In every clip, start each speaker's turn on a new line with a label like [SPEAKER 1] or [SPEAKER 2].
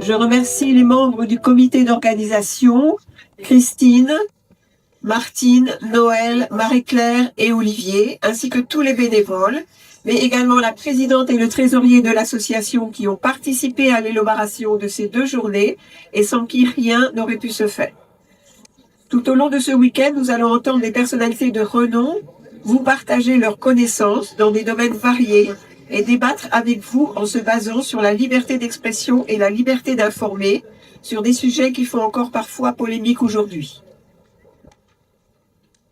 [SPEAKER 1] Je remercie les membres du comité d'organisation, Christine, Martine, Noël, Marie-Claire et Olivier, ainsi que tous les bénévoles, mais également la présidente et le trésorier de l'association qui ont participé à l'élaboration de ces 2 journées et sans qui rien n'aurait pu se faire. Tout au long de ce week-end, nous allons entendre des personnalités de renom vous partager leurs connaissances dans des domaines variés et débattre avec vous en se basant sur la liberté d'expression et la liberté d'informer sur des sujets qui font encore parfois polémique aujourd'hui.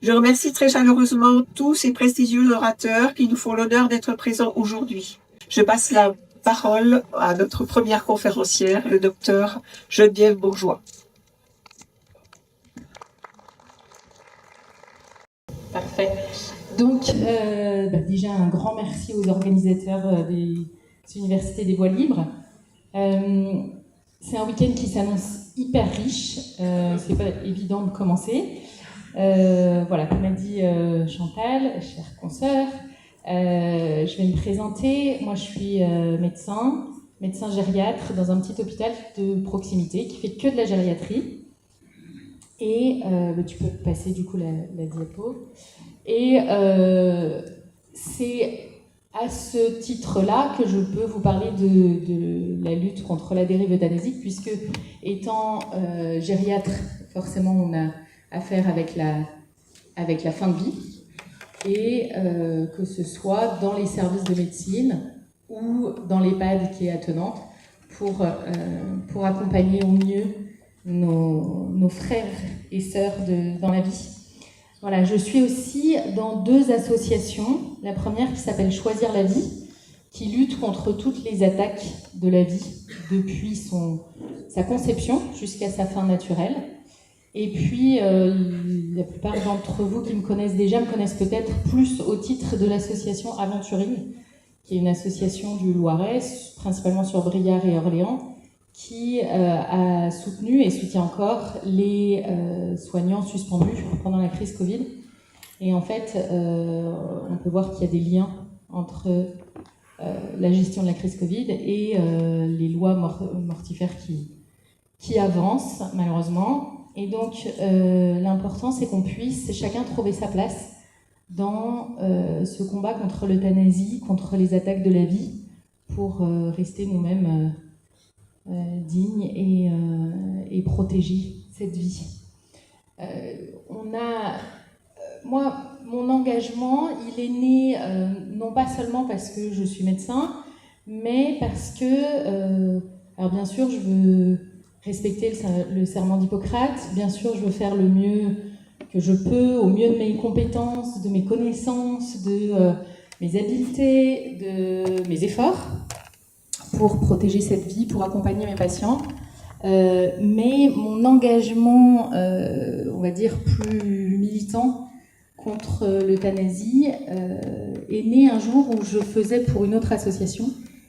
[SPEAKER 1] Je remercie très chaleureusement tous ces prestigieux orateurs qui nous font l'honneur d'être présents aujourd'hui. Je passe la parole à notre première conférencière, le docteur Geneviève Bourgeois.
[SPEAKER 2] Parfait. Donc, déjà un grand merci aux organisateurs des Universités des Voies Libres. C'est un week-end qui s'annonce hyper riche. C'est pas évident de commencer. Voilà, comme a dit Chantal, chère consoeur, je vais me présenter. Moi, je suis médecin gériatre dans un petit hôpital de proximité qui fait que de la gériatrie. Et tu peux passer du coup la diapo. Et c'est à ce titre-là que je peux vous parler de la lutte contre la dérive euthanasique, puisque étant gériatre, forcément on a affaire avec la fin de vie, et que ce soit dans les services de médecine ou dans l'EHPAD qui est attenante, pour accompagner au mieux nos frères et sœurs dans la vie. Voilà, je suis aussi dans 2 associations. La première qui s'appelle Choisir la vie, qui lutte contre toutes les attaques de la vie depuis sa conception jusqu'à sa fin naturelle. Et puis, la plupart d'entre vous qui me connaissent déjà me connaissent peut-être plus au titre de l'association Aventuring, qui est une association du Loiret, principalement sur Briare et Orléans, qui a soutenu et soutient encore les soignants suspendus pendant la crise Covid. Et en fait, on peut voir qu'il y a des liens entre la gestion de la crise Covid et les lois mortifères qui avancent, malheureusement. Et donc, l'important, c'est qu'on puisse chacun trouver sa place dans ce combat contre l'euthanasie, contre les attaques de la vie, pour rester nous-mêmes dignes et protéger cette vie. Moi, mon engagement, il est né non pas seulement parce que je suis médecin, mais parce que, alors bien sûr, je veux respecter le serment d'Hippocrate, bien sûr, je veux faire le mieux que je peux, au mieux de mes compétences, de mes connaissances, de mes habiletés, de mes efforts, pour protéger cette vie, pour accompagner mes patients. Mais mon engagement, on va dire, plus militant contre l'euthanasie est né un jour où je faisais pour une autre association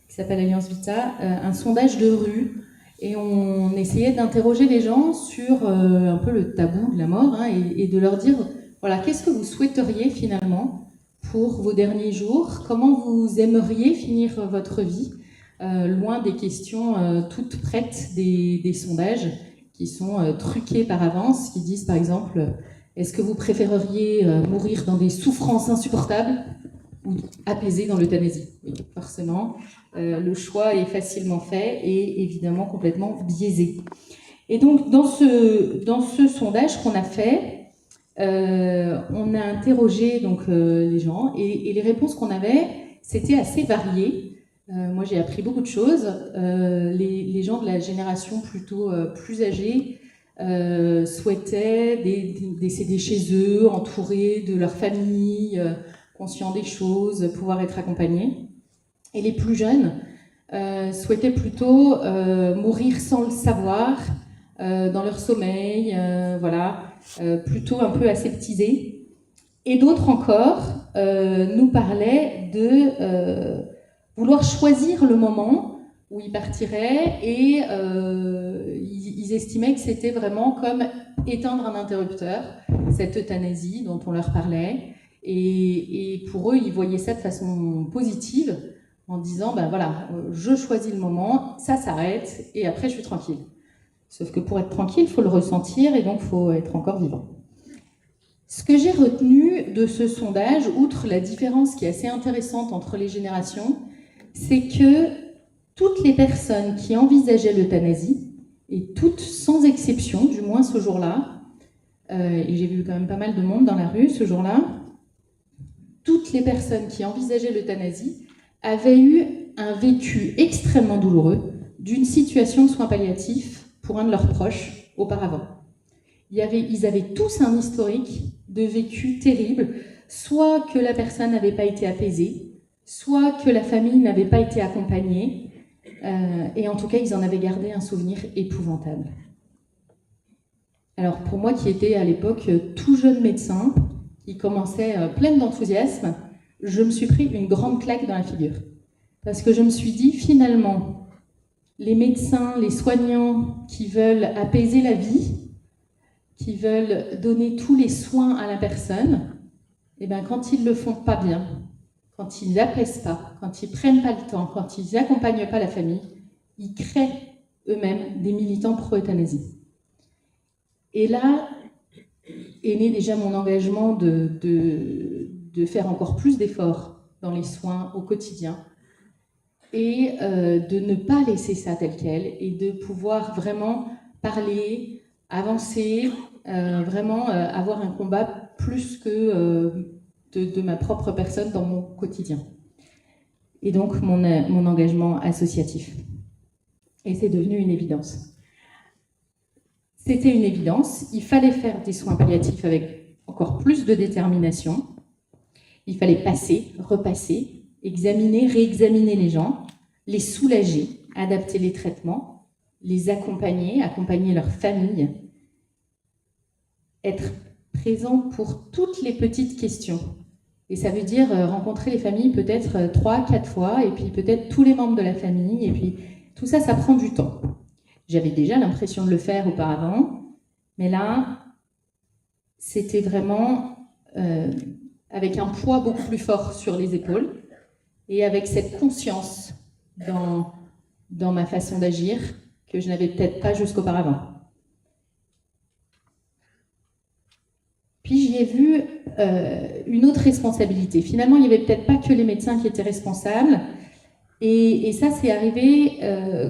[SPEAKER 2] qui s'appelle Alliance Vita un sondage de rue, et on essayait d'interroger les gens sur un peu le tabou de la mort, hein, et de leur dire, voilà, qu'est-ce que vous souhaiteriez finalement pour vos derniers jours, comment vous aimeriez finir votre vie, loin des questions toutes prêtes des sondages qui sont truqués par avance, qui disent par exemple, est-ce que vous préféreriez mourir dans des souffrances insupportables ou apaisé dans l'euthanasie? Oui, forcément, le choix est facilement fait et évidemment complètement biaisé. Et donc, dans ce sondage qu'on a fait, on a interrogé donc, les gens, et les réponses qu'on avait, c'était assez variées. Moi, j'ai appris beaucoup de choses. Les gens de la génération plutôt plus âgée souhaitaient décéder chez eux, entourés de leur famille, conscients des choses, pouvoir être accompagnés. Et les plus jeunes souhaitaient plutôt mourir sans le savoir, dans leur sommeil, voilà, plutôt un peu aseptisés. Et d'autres encore nous parlaient de vouloir choisir le moment où ils partiraient, et ils estimaient que c'était vraiment comme éteindre un interrupteur, cette euthanasie dont on leur parlait. Et pour eux, ils voyaient ça de façon positive, en disant, ben voilà, je choisis le moment, ça s'arrête, et après je suis tranquille. Sauf que pour être tranquille, il faut le ressentir, et donc il faut être encore vivant. Ce que j'ai retenu de ce sondage, outre la différence qui est assez intéressante entre les générations, c'est que toutes les personnes qui envisageaient l'euthanasie, et toutes sans exception, du moins ce jour-là, et j'ai vu quand même pas mal de monde dans la rue ce jour-là, toutes les personnes qui envisageaient l'euthanasie avaient eu un vécu extrêmement douloureux d'une situation de soins palliatifs pour un de leurs proches auparavant. Ils avaient tous un historique de vécu terrible, soit que la personne n'avait pas été apaisée, soit que la famille n'avait pas été accompagnée, et en tout cas, ils en avaient gardé un souvenir épouvantable. Alors pour moi qui étais à l'époque tout jeune médecin, qui commençait pleine d'enthousiasme, je me suis pris une grande claque dans la figure. Parce que je me suis dit, finalement, les médecins, les soignants qui veulent apaiser la vie, qui veulent donner tous les soins à la personne, et ben quand ils le font pas bien, quand ils n'apaisent pas, quand ils prennent pas le temps, quand ils n'accompagnent pas la famille, ils créent eux-mêmes des militants pro-euthanasie. Et là est né déjà mon engagement de faire encore plus d'efforts dans les soins au quotidien et de ne pas laisser ça tel quel et de pouvoir vraiment parler, avancer, vraiment avoir un combat plus que de ma propre personne dans mon quotidien. Et donc mon engagement associatif. Et c'est devenu une évidence. C'était une évidence, il fallait faire des soins palliatifs avec encore plus de détermination. Il fallait passer, repasser, examiner, réexaminer les gens, les soulager, adapter les traitements, les accompagner, accompagner leur famille, être présent pour toutes les petites questions. Et ça veut dire rencontrer les familles peut-être 3, 4 fois, et puis peut-être tous les membres de la famille, et puis tout ça, ça prend du temps. J'avais déjà l'impression de le faire auparavant, mais là, c'était vraiment avec un poids beaucoup plus fort sur les épaules et avec cette conscience dans ma façon d'agir que je n'avais peut-être pas jusqu'auparavant. Puis j'y ai vu une autre responsabilité. Finalement, il n'y avait peut-être pas que les médecins qui étaient responsables. Et ça, c'est arrivé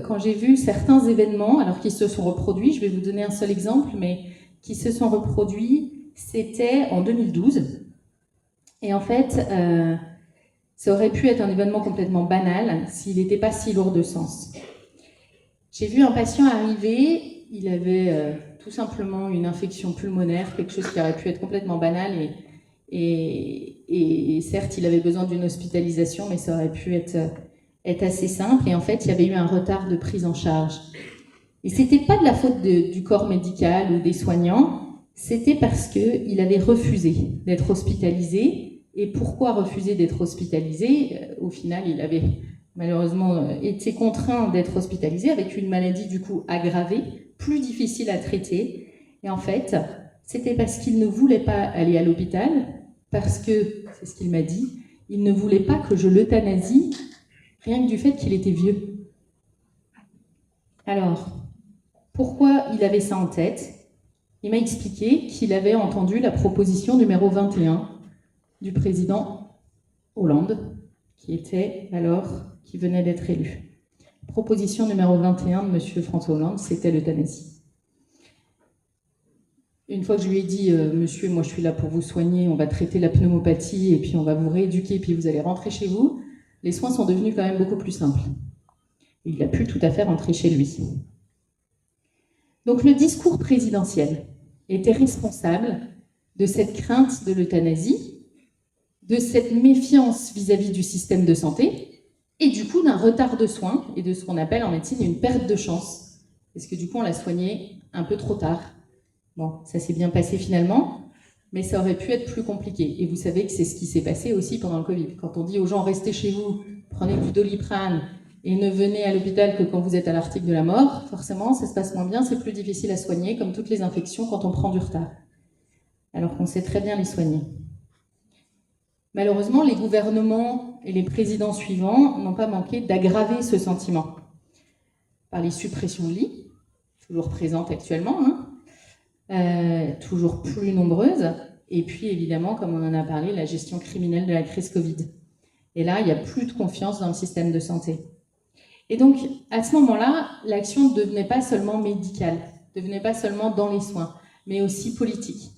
[SPEAKER 2] quand j'ai vu certains événements, alors qui se sont reproduits, je vais vous donner un seul exemple, mais qui se sont reproduits, c'était en 2012. Et en fait, ça aurait pu être un événement complètement banal s'il n'était pas si lourd de sens. J'ai vu un patient arriver, il avait tout simplement une infection pulmonaire, quelque chose qui aurait pu être complètement banal, et certes, il avait besoin d'une hospitalisation, mais ça aurait pu être assez simple, et en fait, il y avait eu un retard de prise en charge. Et c'était pas de la faute du corps médical ou des soignants, c'était parce qu'il avait refusé d'être hospitalisé. Et pourquoi refuser d'être hospitalisé? Au final, il avait malheureusement été contraint d'être hospitalisé avec une maladie du coup aggravée, plus difficile à traiter. Et en fait, c'était parce qu'il ne voulait pas aller à l'hôpital, parce que, c'est ce qu'il m'a dit, il ne voulait pas que je l'euthanasie, rien que du fait qu'il était vieux. Alors, pourquoi il avait ça en tête? Il m'a expliqué qu'il avait entendu la proposition numéro 21 du président Hollande, qui venait d'être élu. Proposition numéro 21 de M. François Hollande, c'était l'euthanasie. Une fois que je lui ai dit, monsieur, moi je suis là pour vous soigner, on va traiter la pneumopathie et puis on va vous rééduquer, puis vous allez rentrer chez vous, les soins sont devenus quand même beaucoup plus simples. Il a pu tout à fait rentrer chez lui. Donc le discours présidentiel était responsable de cette crainte de l'euthanasie, de cette méfiance vis-à-vis du système de santé, et du coup d'un retard de soins, et de ce qu'on appelle en médecine une perte de chance. Parce que du coup on l'a soigné un peu trop tard. Bon, ça s'est bien passé finalement, mais ça aurait pu être plus compliqué. Et vous savez que c'est ce qui s'est passé aussi pendant le Covid. Quand on dit aux gens, restez chez vous, prenez du Doliprane, et ne venez à l'hôpital que quand vous êtes à l'article de la mort, forcément, ça se passe moins bien, c'est plus difficile à soigner, comme toutes les infections quand on prend du retard. Alors qu'on sait très bien les soigner. Malheureusement, les gouvernements et les présidents suivants n'ont pas manqué d'aggraver ce sentiment par les suppressions de lits, toujours présentes actuellement, toujours plus nombreuses, et puis évidemment, comme on en a parlé, la gestion criminelle de la crise Covid. Et là, il n'y a plus de confiance dans le système de santé. Et donc, à ce moment-là, l'action ne devenait pas seulement médicale, ne devenait pas seulement dans les soins, mais aussi politique.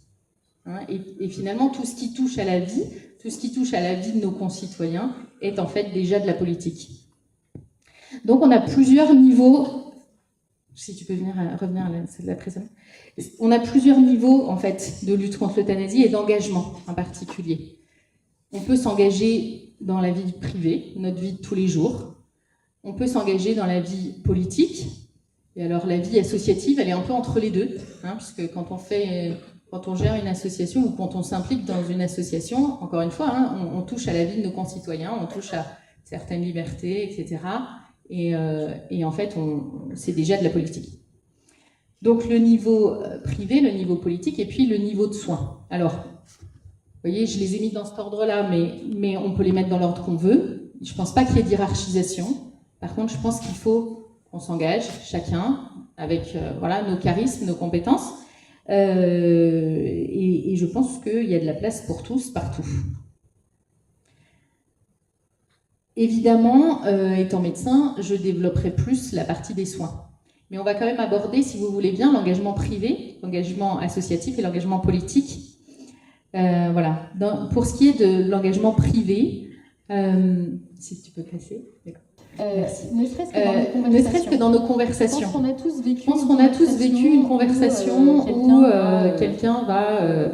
[SPEAKER 2] Et finalement, tout ce qui touche à la vie, tout ce qui touche à la vie de nos concitoyens est en fait déjà de la politique. Donc on a plusieurs niveaux, si tu peux revenir à la précédente, on a plusieurs niveaux en fait de lutte contre l'euthanasie et d'engagement en particulier. On peut s'engager dans la vie privée, notre vie de tous les jours. On peut s'engager dans la vie politique. Et alors la vie associative, elle est un peu entre les deux, puisque quand on gère une association ou quand on s'implique dans une association, encore une fois, on touche à la vie de nos concitoyens, on touche à certaines libertés, etc. Et en fait, c'est déjà de la politique. Donc le niveau privé, le niveau politique, et puis le niveau de soins. Alors, vous voyez, je les ai mis dans cet ordre-là, mais on peut les mettre dans l'ordre qu'on veut. Je ne pense pas qu'il y ait d'hierarchisation. Par contre, je pense qu'il faut qu'on s'engage, chacun, avec nos charismes, nos compétences. Et je pense qu'il y a de la place pour tous, partout. Évidemment, étant médecin, je développerai plus la partie des soins. Mais on va quand même aborder, si vous voulez bien, l'engagement privé, l'engagement associatif et l'engagement politique. Voilà. Pour ce qui est de l'engagement privé, si tu peux passer, d'accord.
[SPEAKER 3] Ne serait-ce que dans nos conversations.
[SPEAKER 2] Je pense qu'on a tous vécu,
[SPEAKER 3] une conversation
[SPEAKER 2] où quelqu'un va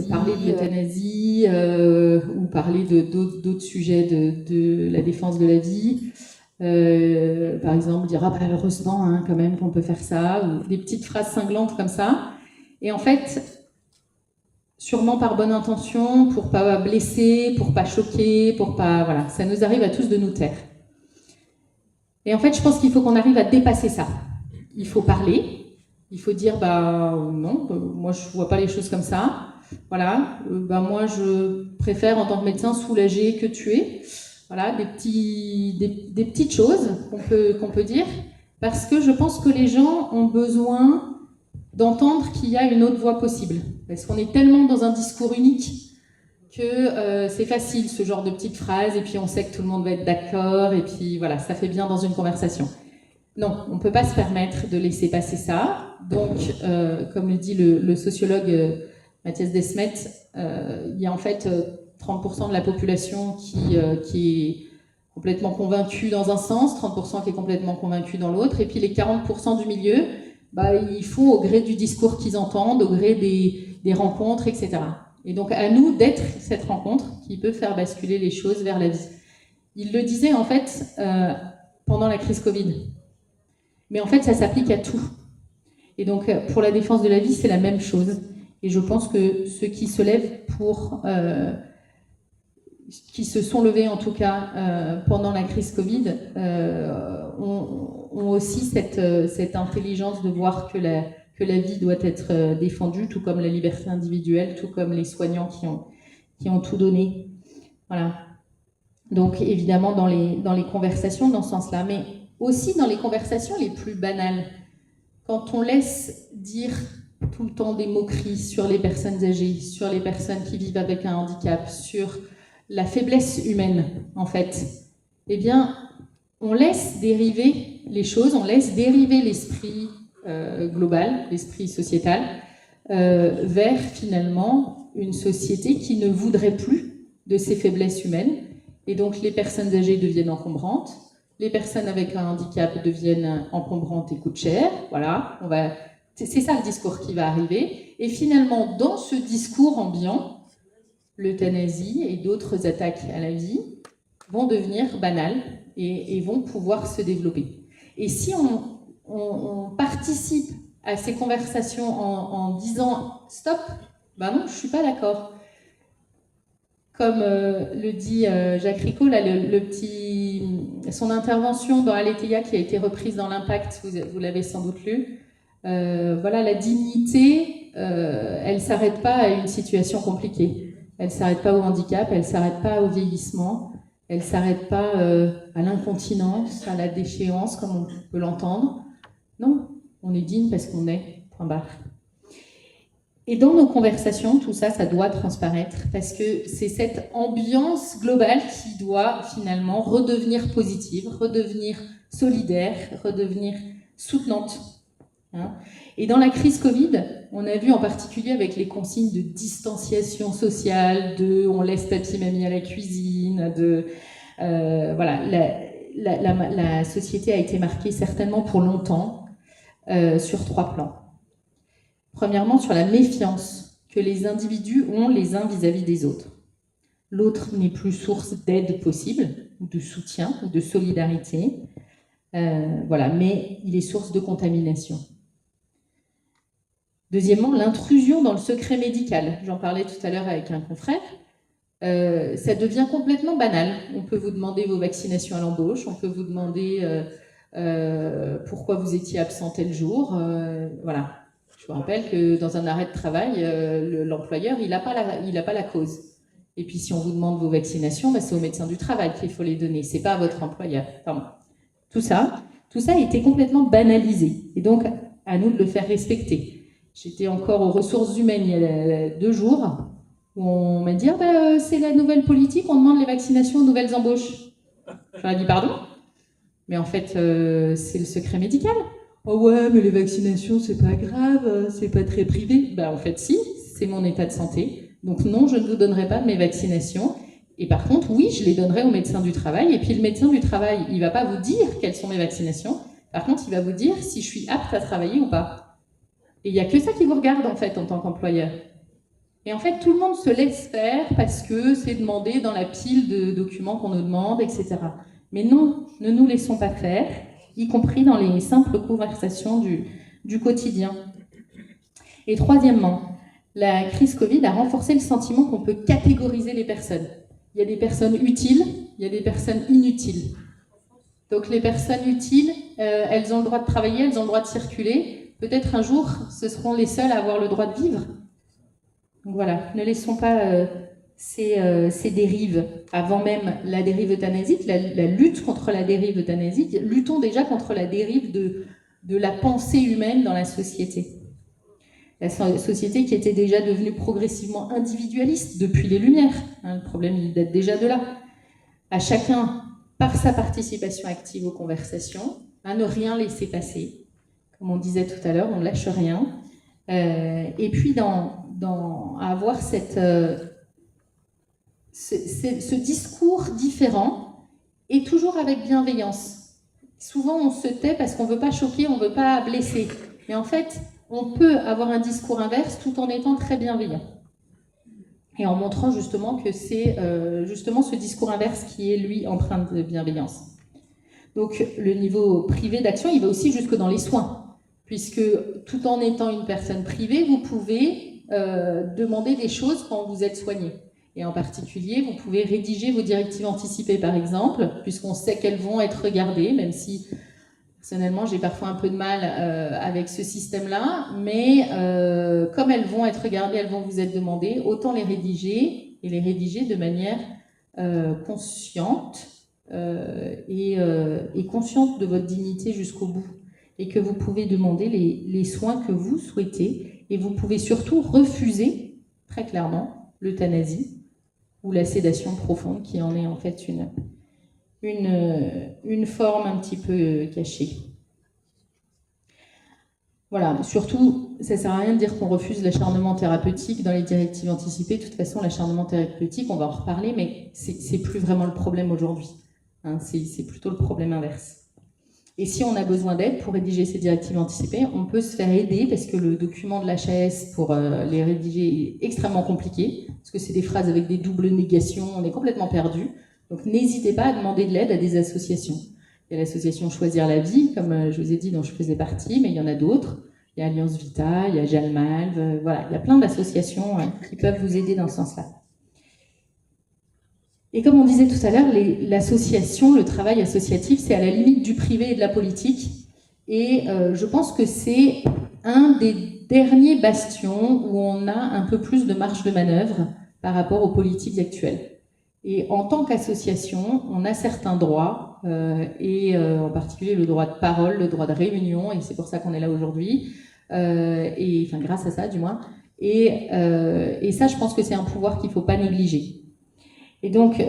[SPEAKER 2] parler de l'euthanasie ou parler d'autres sujets de la défense de la vie. Par exemple, dire heureusement quand même qu'on peut faire ça, ou des petites phrases cinglantes comme ça. Et en fait, sûrement par bonne intention, pour pas blesser, pour pas choquer, pour pas... Voilà, ça nous arrive à tous de nous taire. Et en fait, je pense qu'il faut qu'on arrive à dépasser ça. Il faut parler, il faut dire, non, moi je vois pas les choses comme ça. Voilà, moi je préfère en tant que médecin soulager que tuer. Voilà, des petites choses qu'on peut dire, parce que je pense que les gens ont besoin d'entendre qu'il y a une autre voie possible. Parce qu'on est tellement dans un discours unique que c'est facile, ce genre de petites phrases, et puis on sait que tout le monde va être d'accord, et puis voilà, ça fait bien dans une conversation. Non, on ne peut pas se permettre de laisser passer ça. Donc, comme le dit le sociologue Mathias Desmet, il y a en fait 30% de la population qui est complètement convaincue dans un sens, 30% qui est complètement convaincue dans l'autre, et puis les 40% du milieu, ils font au gré du discours qu'ils entendent, au gré des rencontres, etc. Et donc à nous d'être cette rencontre qui peut faire basculer les choses vers la vie. Il le disait en fait pendant la crise Covid. Mais en fait ça s'applique à tout. Et donc pour la défense de la vie c'est la même chose. Et je pense que ceux qui se lèvent qui se sont levés en tout cas pendant la crise Covid ont aussi cette intelligence de voir que la vie doit être défendue, tout comme la liberté individuelle, tout comme les soignants qui ont tout donné. Voilà. Donc évidemment dans les conversations dans ce sens-là, mais aussi dans les conversations les plus banales, quand on laisse dire tout le temps des moqueries sur les personnes âgées, sur les personnes qui vivent avec un handicap, sur la faiblesse humaine, en fait, eh bien, on laisse dériver les choses, on laisse dériver l'esprit global, l'esprit sociétal, vers finalement une société qui ne voudrait plus de ces faiblesses humaines. Et donc, les personnes âgées deviennent encombrantes, les personnes avec un handicap deviennent encombrantes et coûtent cher. Voilà, c'est ça le discours qui va arriver. Et finalement, dans ce discours ambiant, l'euthanasie et d'autres attaques à la vie vont devenir banales et vont pouvoir se développer. Et si on participe à ces conversations en disant « stop », non, je ne suis pas d'accord. Comme le dit Jacques Ricot, là, son intervention dans Aletheia qui a été reprise dans l'Impact, vous l'avez sans doute lu, voilà, la dignité, elle ne s'arrête pas à une situation compliquée. Elle ne s'arrête pas au handicap, elle ne s'arrête pas au vieillissement, elle ne s'arrête pas à l'incontinence, à la déchéance, comme on peut l'entendre. Non, on est digne parce qu'on est, point barre. Et dans nos conversations, tout ça, ça doit transparaître parce que c'est cette ambiance globale qui doit finalement redevenir positive, redevenir solidaire, redevenir soutenante. Hein. Et dans la crise Covid, on a vu en particulier avec les consignes de distanciation sociale, de on laisse papy-mamie à la cuisine, voilà, la société a été marquée certainement pour longtemps sur 3 plans. Premièrement, sur la méfiance que les individus ont les uns vis-à-vis des autres. L'autre n'est plus source d'aide possible, ou de soutien, ou de solidarité, voilà, mais il est source de contamination. Deuxièmement, l'intrusion dans le secret médical. J'en parlais tout à l'heure avec un confrère. Ça devient complètement banal. On peut vous demander vos vaccinations à l'embauche, on peut vous demander pourquoi vous étiez absent tel jour, voilà. Je vous rappelle que dans un arrêt de travail, l'employeur, il n'a pas la cause. Et puis si on vous demande vos vaccinations, c'est au médecin du travail qu'il faut les donner, c'est pas à votre employeur. Pardon. Tout ça a été complètement banalisé. Et donc, à nous de le faire respecter. J'étais encore aux ressources humaines il y a 2 jours, où on m'a dit c'est la nouvelle politique, on demande les vaccinations aux nouvelles embauches. J'aurais dit pardon, mais en fait, c'est le secret médical. Oh ouais, mais les vaccinations, c'est pas grave, c'est pas très privé. En fait, si, c'est mon état de santé. Donc non, je ne vous donnerai pas mes vaccinations. Et par contre, oui, je les donnerai au médecin du travail. Et puis le médecin du travail, il va pas vous dire quelles sont mes vaccinations. Par contre, il va vous dire si je suis apte à travailler ou pas. Et il n'y a que ça qui vous regarde, en fait, en tant qu'employeur. Et en fait, tout le monde se laisse faire parce que c'est demandé dans la pile de documents qu'on nous demande, etc. Mais non, ne nous laissons pas faire, y compris dans les simples conversations du quotidien. Et troisièmement, la crise Covid a renforcé le sentiment qu'on peut catégoriser les personnes. Il y a des personnes utiles, il y a des personnes inutiles. Donc les personnes utiles, elles ont le droit de travailler, elles ont le droit de circuler. Peut-être un jour, ce seront les seules à avoir le droit de vivre. Donc voilà, ne laissons pas ces dérives, avant même la dérive euthanasique, la lutte contre la dérive euthanasique, luttons déjà contre la dérive de la pensée humaine dans la société. La société qui était déjà devenue progressivement individualiste depuis les Lumières. Le problème, il date déjà de là. À chacun, par sa participation active aux conversations, à ne rien laisser passer. Comme on disait tout à l'heure, on ne lâche rien. Et puis, à avoir ce discours différent et toujours avec bienveillance. Souvent, on se tait parce qu'on ne veut pas choquer, on ne veut pas blesser. Mais en fait, on peut avoir un discours inverse tout en étant très bienveillant. Et en montrant justement que c'est justement ce discours inverse qui est, lui, empreint de bienveillance. Donc, le niveau privé d'action, il va aussi jusque dans les soins. Puisque tout en étant une personne privée, vous pouvez demander des choses quand vous êtes soigné. Et en particulier, vous pouvez rédiger vos directives anticipées, par exemple, puisqu'on sait qu'elles vont être regardées, même si, personnellement, j'ai parfois un peu de mal avec ce système-là, mais comme elles vont être regardées, elles vont vous être demandées, autant les rédiger, et les rédiger de manière consciente et consciente de votre dignité jusqu'au bout. Et que vous pouvez demander les soins que vous souhaitez, et vous pouvez surtout refuser, très clairement, l'euthanasie ou la sédation profonde, qui en est en fait une forme un petit peu cachée. Voilà, surtout, ça ne sert à rien de dire qu'on refuse l'acharnement thérapeutique dans les directives anticipées. De toute façon, l'acharnement thérapeutique, on va en reparler, mais c'est plus vraiment le problème aujourd'hui. Hein, c'est plutôt le problème inverse. Et si on a besoin d'aide pour rédiger ces directives anticipées, on peut se faire aider parce que le document de l'HAS pour les rédiger est extrêmement compliqué, parce que c'est des phrases avec des doubles négations, on est complètement perdu. Donc n'hésitez pas à demander de l'aide à des associations. Il y a l'association Choisir la vie, comme je vous ai dit, dont je faisais partie, mais il y en a d'autres. Il y a Alliance Vita, il y a Jalmalve, voilà, il y a plein d'associations qui peuvent vous aider dans ce sens-là. Et comme on disait tout à l'heure, l'association, le travail associatif, c'est à la limite du privé et de la politique. Et je pense que c'est un des derniers bastions où on a un peu plus de marge de manœuvre par rapport aux politiques actuelles. Et en tant qu'association, on a certains droits, en particulier le droit de parole, le droit de réunion, et c'est pour ça qu'on est là aujourd'hui, enfin grâce à ça du moins. Et ça, je pense que c'est un pouvoir qu'il ne faut pas négliger. Et donc,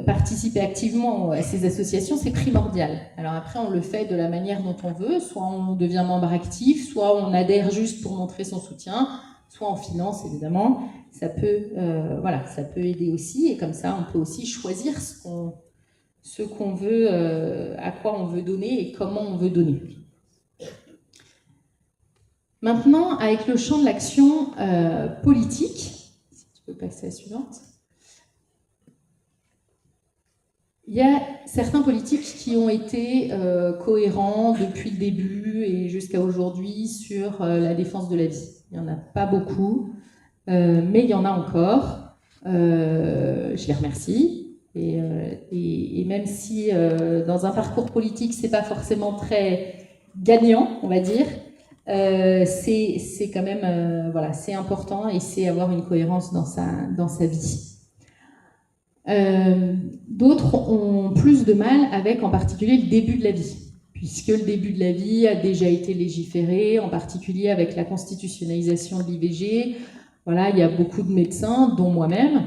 [SPEAKER 2] participer activement à ces associations, c'est primordial. Alors après, on le fait de la manière dont on veut, soit on devient membre actif, soit on adhère juste pour montrer son soutien, soit en finance, évidemment. Ça peut, ça peut aider aussi, et comme ça, on peut aussi choisir ce qu'on veut, à quoi on veut donner et comment on veut donner. Maintenant, avec le champ de l'action politique, si tu peux passer à la suivante. Il y a certains politiques qui ont été cohérents depuis le début et jusqu'à aujourd'hui sur la défense de la vie. Il n'y en a pas beaucoup, mais il y en a encore. Je les remercie. Et même si dans un parcours politique, c'est pas forcément très gagnant, on va dire, c'est quand même c'est important et c'est avoir une cohérence dans sa vie. D'autres ont plus de mal avec en particulier le début de la vie, puisque le début de la vie a déjà été légiféré, en particulier avec la constitutionnalisation de l'IVG. Voilà, il y a beaucoup de médecins, dont moi-même,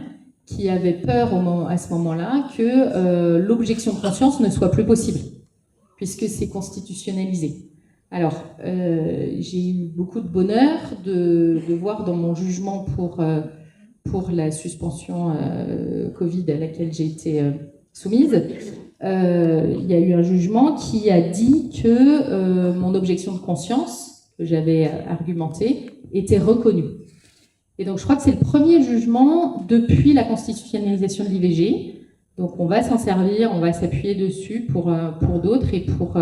[SPEAKER 2] qui avaient peur à ce moment-là que l'objection de conscience ne soit plus possible, puisque c'est constitutionnalisé. Alors, j'ai eu beaucoup de bonheur de voir dans mon jugement pour la suspension Covid à laquelle j'ai été soumise, il y a eu un jugement qui a dit que mon objection de conscience, que j'avais argumentée, était reconnue. Et donc je crois que c'est le premier jugement depuis la constitutionnalisation de l'IVG. Donc on va s'en servir, on va s'appuyer dessus pour d'autres et pour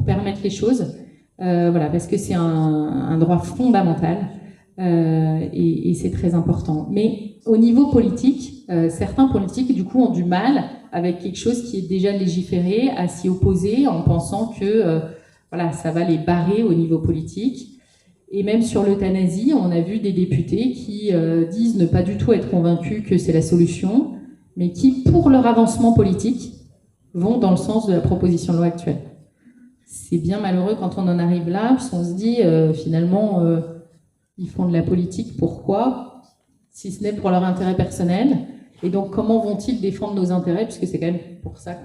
[SPEAKER 2] permettre les choses. Parce que c'est un droit fondamental. Et c'est très important. Mais au niveau politique, certains politiques du coup ont du mal avec quelque chose qui est déjà légiféré à s'y opposer en pensant que ça va les barrer au niveau politique. Et même sur l'euthanasie, on a vu des députés qui disent ne pas du tout être convaincus que c'est la solution, mais qui, pour leur avancement politique, vont dans le sens de la proposition de loi actuelle. C'est bien malheureux quand on en arrive là, parce qu'on se dit finalement ils font de la politique, pourquoi? Si ce n'est pour leur intérêt personnel. Et donc, comment vont-ils défendre nos intérêts? Puisque c'est quand même pour ça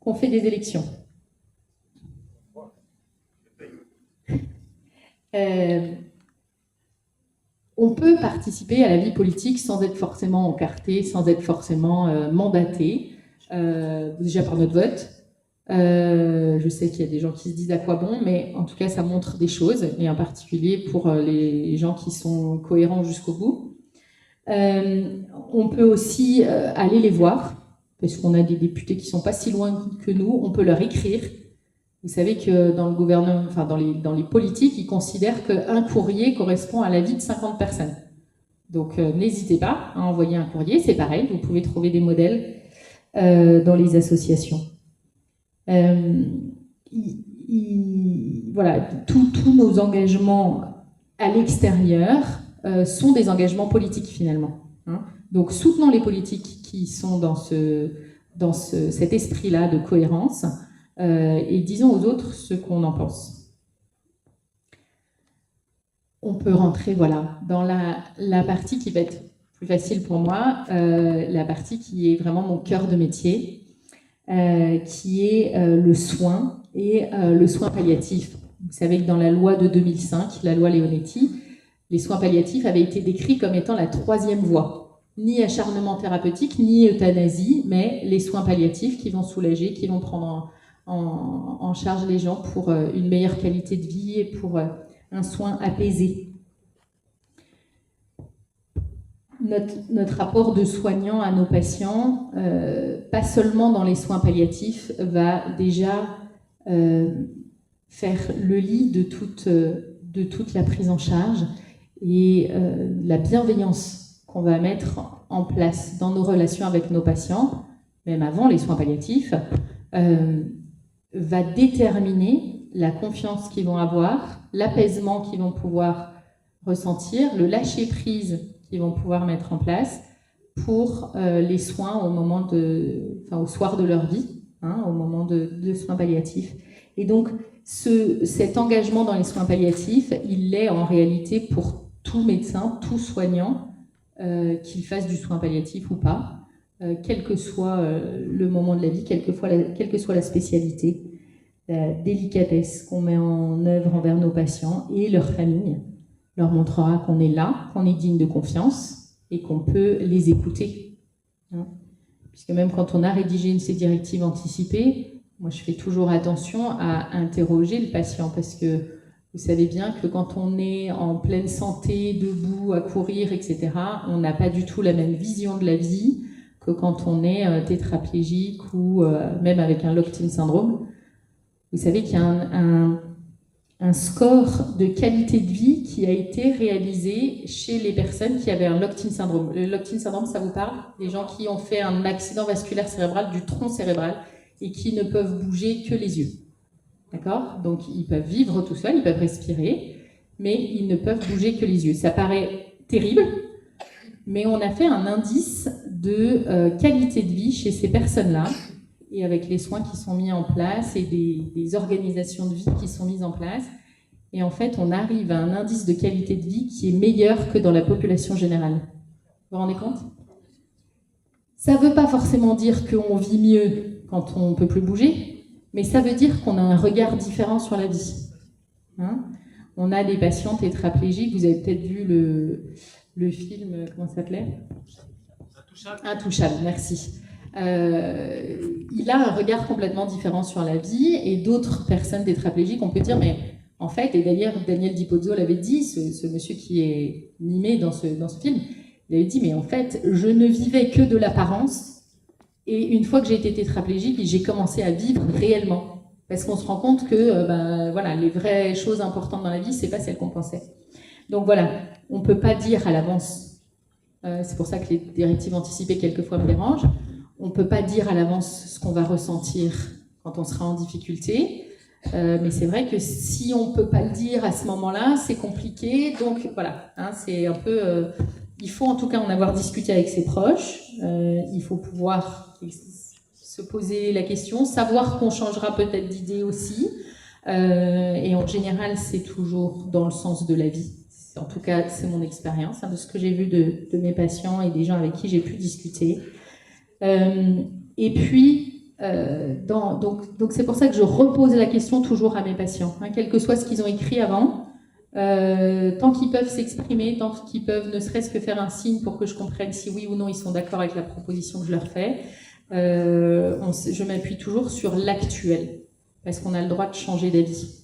[SPEAKER 2] qu'on fait des élections. On peut participer à la vie politique sans être forcément encarté, sans être forcément mandaté, déjà par notre vote. Je sais qu'il y a des gens qui se disent à quoi bon, mais en tout cas ça montre des choses, et en particulier pour les gens qui sont cohérents jusqu'au bout. On peut aussi aller les voir, parce qu'on a des députés qui sont pas si loin que nous, on peut leur écrire. Vous savez que dans le gouvernement, enfin dans les politiques, ils considèrent qu'un courrier correspond à la vie de 50 personnes. Donc n'hésitez pas à envoyer un courrier, c'est pareil, vous pouvez trouver des modèles dans les associations. Tous nos engagements à l'extérieur sont des engagements politiques finalement. Donc soutenons les politiques qui sont dans cet esprit-là de cohérence et disons aux autres ce qu'on en pense. On peut rentrer dans la partie qui va être plus facile pour moi, la partie qui est vraiment mon cœur de métier. Qui est le soin et le soin palliatif. Vous savez que dans la loi de 2005, la loi Leonetti, les soins palliatifs avaient été décrits comme étant la troisième voie. Ni acharnement thérapeutique, ni euthanasie, mais les soins palliatifs qui vont soulager, qui vont prendre en charge les gens pour une meilleure qualité de vie et pour un soin apaisé. Notre rapport de soignant à nos patients, pas seulement dans les soins palliatifs, va déjà faire le lit de toute la prise en charge et la bienveillance qu'on va mettre en place dans nos relations avec nos patients, même avant les soins palliatifs, va déterminer la confiance qu'ils vont avoir, l'apaisement qu'ils vont pouvoir ressentir, le lâcher-prise qu'ils vont pouvoir mettre en place pour les soins au soir de leur vie, au moment de soins palliatifs. Et donc, cet engagement dans les soins palliatifs, il l'est en réalité pour tout médecin, tout soignant, qu'il fasse du soin palliatif ou pas, quel que soit le moment de la vie, quelle que soit la spécialité. La délicatesse qu'on met en œuvre envers nos patients et leur famille leur montrera qu'on est là, qu'on est digne de confiance et qu'on peut les écouter. Puisque même quand on a rédigé ces directives anticipées, moi je fais toujours attention à interroger le patient, parce que vous savez bien que quand on est en pleine santé, debout, à courir, etc., on n'a pas du tout la même vision de la vie que quand on est tétraplégique ou même avec un locked-in syndrome. Vous savez qu'il y a un score de qualité de vie qui a été réalisé chez les personnes qui avaient un locked-in syndrome. Le locked-in syndrome, ça vous parle? Les gens qui ont fait un accident vasculaire cérébral du tronc cérébral et qui ne peuvent bouger que les yeux. D'accord? Donc, ils peuvent vivre tout seuls, ils peuvent respirer, mais ils ne peuvent bouger que les yeux. Ça paraît terrible, mais on a fait un indice de qualité de vie chez ces personnes-là, et avec les soins qui sont mis en place et des organisations de vie qui sont mises en place. Et en fait, on arrive à un indice de qualité de vie qui est meilleur que dans la population générale. Vous vous rendez compte? Ça ne veut pas forcément dire qu'on vit mieux quand on ne peut plus bouger, mais ça veut dire qu'on a un regard différent sur la vie. On a des patients tétraplégiques, vous avez peut-être vu le film, comment ça s'appelait? Intouchable, merci. Il a un regard complètement différent sur la vie, et d'autres personnes tétraplégiques, on peut dire, mais en fait, et d'ailleurs Daniel Di Pozzo l'avait dit, ce monsieur qui est mimé dans ce film, il avait dit, mais en fait, je ne vivais que de l'apparence, et une fois que j'ai été tétraplégique, j'ai commencé à vivre réellement, parce qu'on se rend compte que voilà, les vraies choses importantes dans la vie, c'est pas celles qu'on pensait. Donc voilà, on peut pas dire à l'avance, c'est pour ça que les directives anticipées quelquefois me dérangent. On ne peut pas dire à l'avance ce qu'on va ressentir quand on sera en difficulté, mais c'est vrai que si on ne peut pas le dire à ce moment-là, c'est compliqué. Donc voilà, c'est un peu... il faut en tout cas en avoir discuté avec ses proches, il faut pouvoir se poser la question, savoir qu'on changera peut-être d'idée aussi, et en général c'est toujours dans le sens de la vie. En tout cas, c'est mon expérience, de ce que j'ai vu de mes patients et des gens avec qui j'ai pu discuter. Et puis, donc c'est pour ça que je repose la question toujours à mes patients, quel que soit ce qu'ils ont écrit avant, tant qu'ils peuvent s'exprimer, tant qu'ils peuvent ne serait-ce que faire un signe pour que je comprenne si oui ou non ils sont d'accord avec la proposition que je leur fais, je m'appuie toujours sur l'actuel, parce qu'on a le droit de changer d'avis.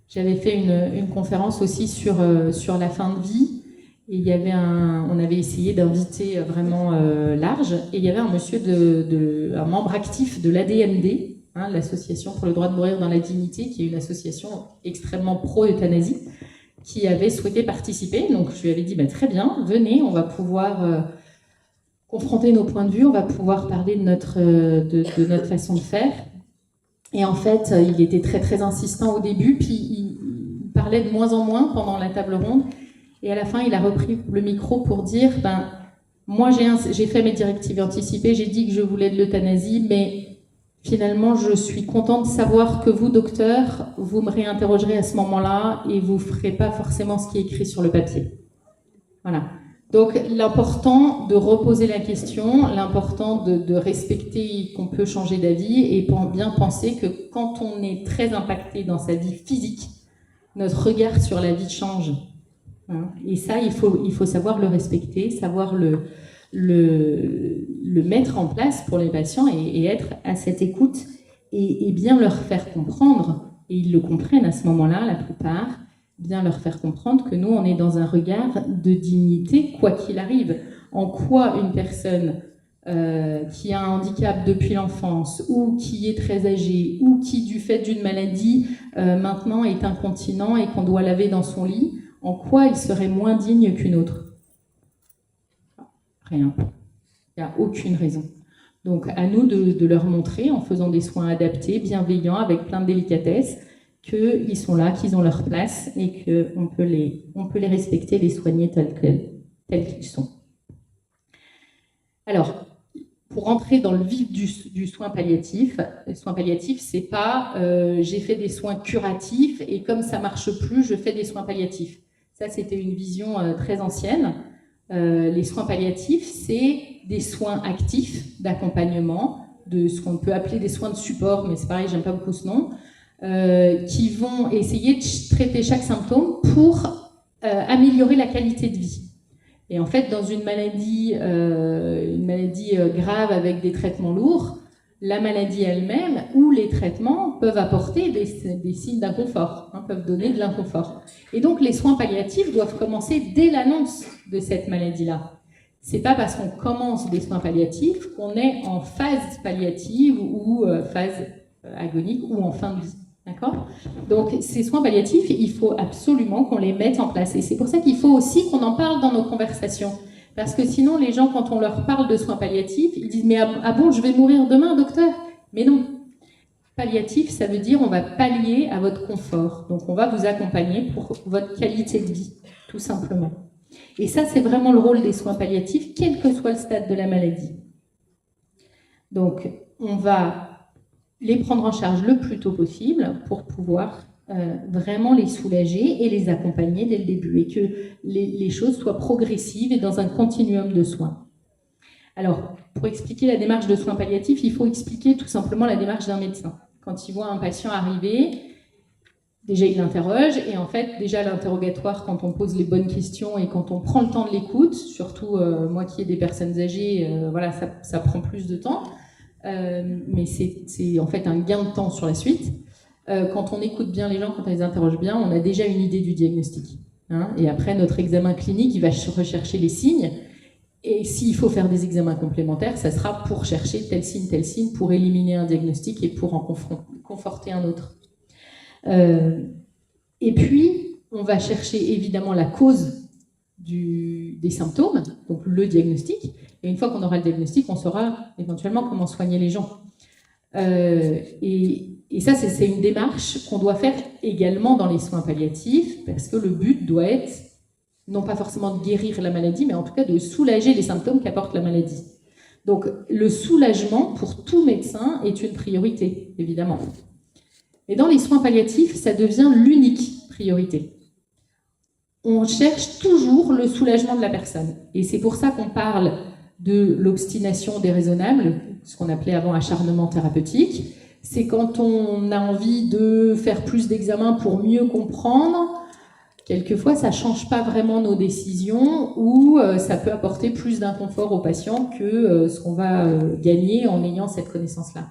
[SPEAKER 2] J'avais fait une conférence aussi sur la fin de vie. Et il y avait on avait essayé d'inviter vraiment large, et il y avait un monsieur un membre actif de l'ADMD, l'Association pour le droit de mourir dans la dignité, qui est une association extrêmement pro-euthanasie, qui avait souhaité participer. Donc je lui avais dit, très bien, venez, on va pouvoir confronter nos points de vue, on va pouvoir parler de notre façon de faire. Et en fait, il était très très insistant au début, puis il parlait de moins en moins pendant la table ronde. Et à la fin, il a repris le micro pour dire, moi j'ai fait mes directives anticipées, j'ai dit que je voulais de l'euthanasie, mais finalement je suis contente de savoir que vous, docteur, vous me réinterrogerez à ce moment-là et vous ne ferez pas forcément ce qui est écrit sur le papier. Voilà. Donc l'important de reposer la question, l'important de respecter qu'on peut changer d'avis, et bien penser que quand on est très impacté dans sa vie physique, notre regard sur la vie change. Et ça, il faut savoir le respecter, savoir le mettre en place pour les patients, et être à cette écoute, et bien leur faire comprendre, et ils le comprennent à ce moment-là, la plupart, bien leur faire comprendre que nous, on est dans un regard de dignité, quoi qu'il arrive. En quoi une personne qui a un handicap depuis l'enfance, ou qui est très âgée, ou qui, du fait d'une maladie, maintenant est incontinent et qu'on doit laver dans son lit, en quoi il serait moins digne qu'une autre? Rien. Il n'y a aucune raison. Donc à nous de leur montrer, en faisant des soins adaptés, bienveillants, avec plein de délicatesse, qu'ils sont là, qu'ils ont leur place, et qu'on peut les respecter, les soigner tels tels qu'ils sont. Alors, pour rentrer dans le vif du soin palliatif, le soin palliatif, c'est pas j'ai fait des soins curatifs et comme ça marche plus, je fais des soins palliatifs. Ça, c'était une vision très ancienne. Les soins palliatifs, c'est des soins actifs d'accompagnement, de ce qu'on peut appeler des soins de support, mais c'est pareil, j'aime pas beaucoup ce nom, qui vont essayer de traiter chaque symptôme pour améliorer la qualité de vie. Et en fait, dans une maladie grave avec des traitements lourds, la maladie elle-même ou les traitements peuvent apporter des signes d'inconfort, peuvent donner de l'inconfort. Et donc, les soins palliatifs doivent commencer dès l'annonce de cette maladie-là. C'est pas parce qu'on commence des soins palliatifs qu'on est en phase palliative ou phase agonique ou en fin de vie. D'accord ? Donc, ces soins palliatifs, il faut absolument qu'on les mette en place. Et c'est pour ça qu'il faut aussi qu'on en parle dans nos conversations. Parce que sinon, les gens, quand on leur parle de soins palliatifs, ils disent « Mais ah bon, je vais mourir demain, docteur ?» Mais non. Palliatif, ça veut dire on va pallier à votre confort. Donc, on va vous accompagner pour votre qualité de vie, tout simplement. Et ça, c'est vraiment le rôle des soins palliatifs, quel que soit le stade de la maladie. Donc, on va les prendre en charge le plus tôt possible pour pouvoir vraiment les soulager et les accompagner dès le début et que les choses soient progressives et dans un continuum de soins. Alors, pour expliquer la démarche de soins palliatifs, il faut expliquer tout simplement la démarche d'un médecin. Quand il voit un patient arriver, déjà il l'interroge et en fait, déjà l'interrogatoire, quand on pose les bonnes questions et quand on prend le temps de l'écoute, surtout moi qui ai des personnes âgées, voilà, ça prend plus de temps. Mais c'est en fait un gain de temps sur la suite. Quand on écoute bien les gens, quand on les interroge bien, on a déjà une idée du diagnostic. Et après, notre examen clinique, il va rechercher les signes. Et s'il faut faire des examens complémentaires, ça sera pour chercher tel signe, pour éliminer un diagnostic et pour en conforter un autre. Et puis, on va chercher évidemment la cause des symptômes, donc le diagnostic. Et une fois qu'on aura le diagnostic, on saura éventuellement comment soigner les gens. Et ça, c'est une démarche qu'on doit faire également dans les soins palliatifs, parce que le but doit être, non pas forcément de guérir la maladie, mais en tout cas de soulager les symptômes qu'apporte la maladie. Donc, le soulagement, pour tout médecin, est une priorité, évidemment. Et dans les soins palliatifs, ça devient l'unique priorité. On cherche toujours le soulagement de la personne. Et c'est pour ça qu'on parle de l'obstination déraisonnable, ce qu'on appelait avant acharnement thérapeutique. C'est quand on a envie de faire plus d'examens pour mieux comprendre. Quelquefois, ça ne change pas vraiment nos décisions ou ça peut apporter plus d'inconfort aux patients que ce qu'on va gagner en ayant cette connaissance-là.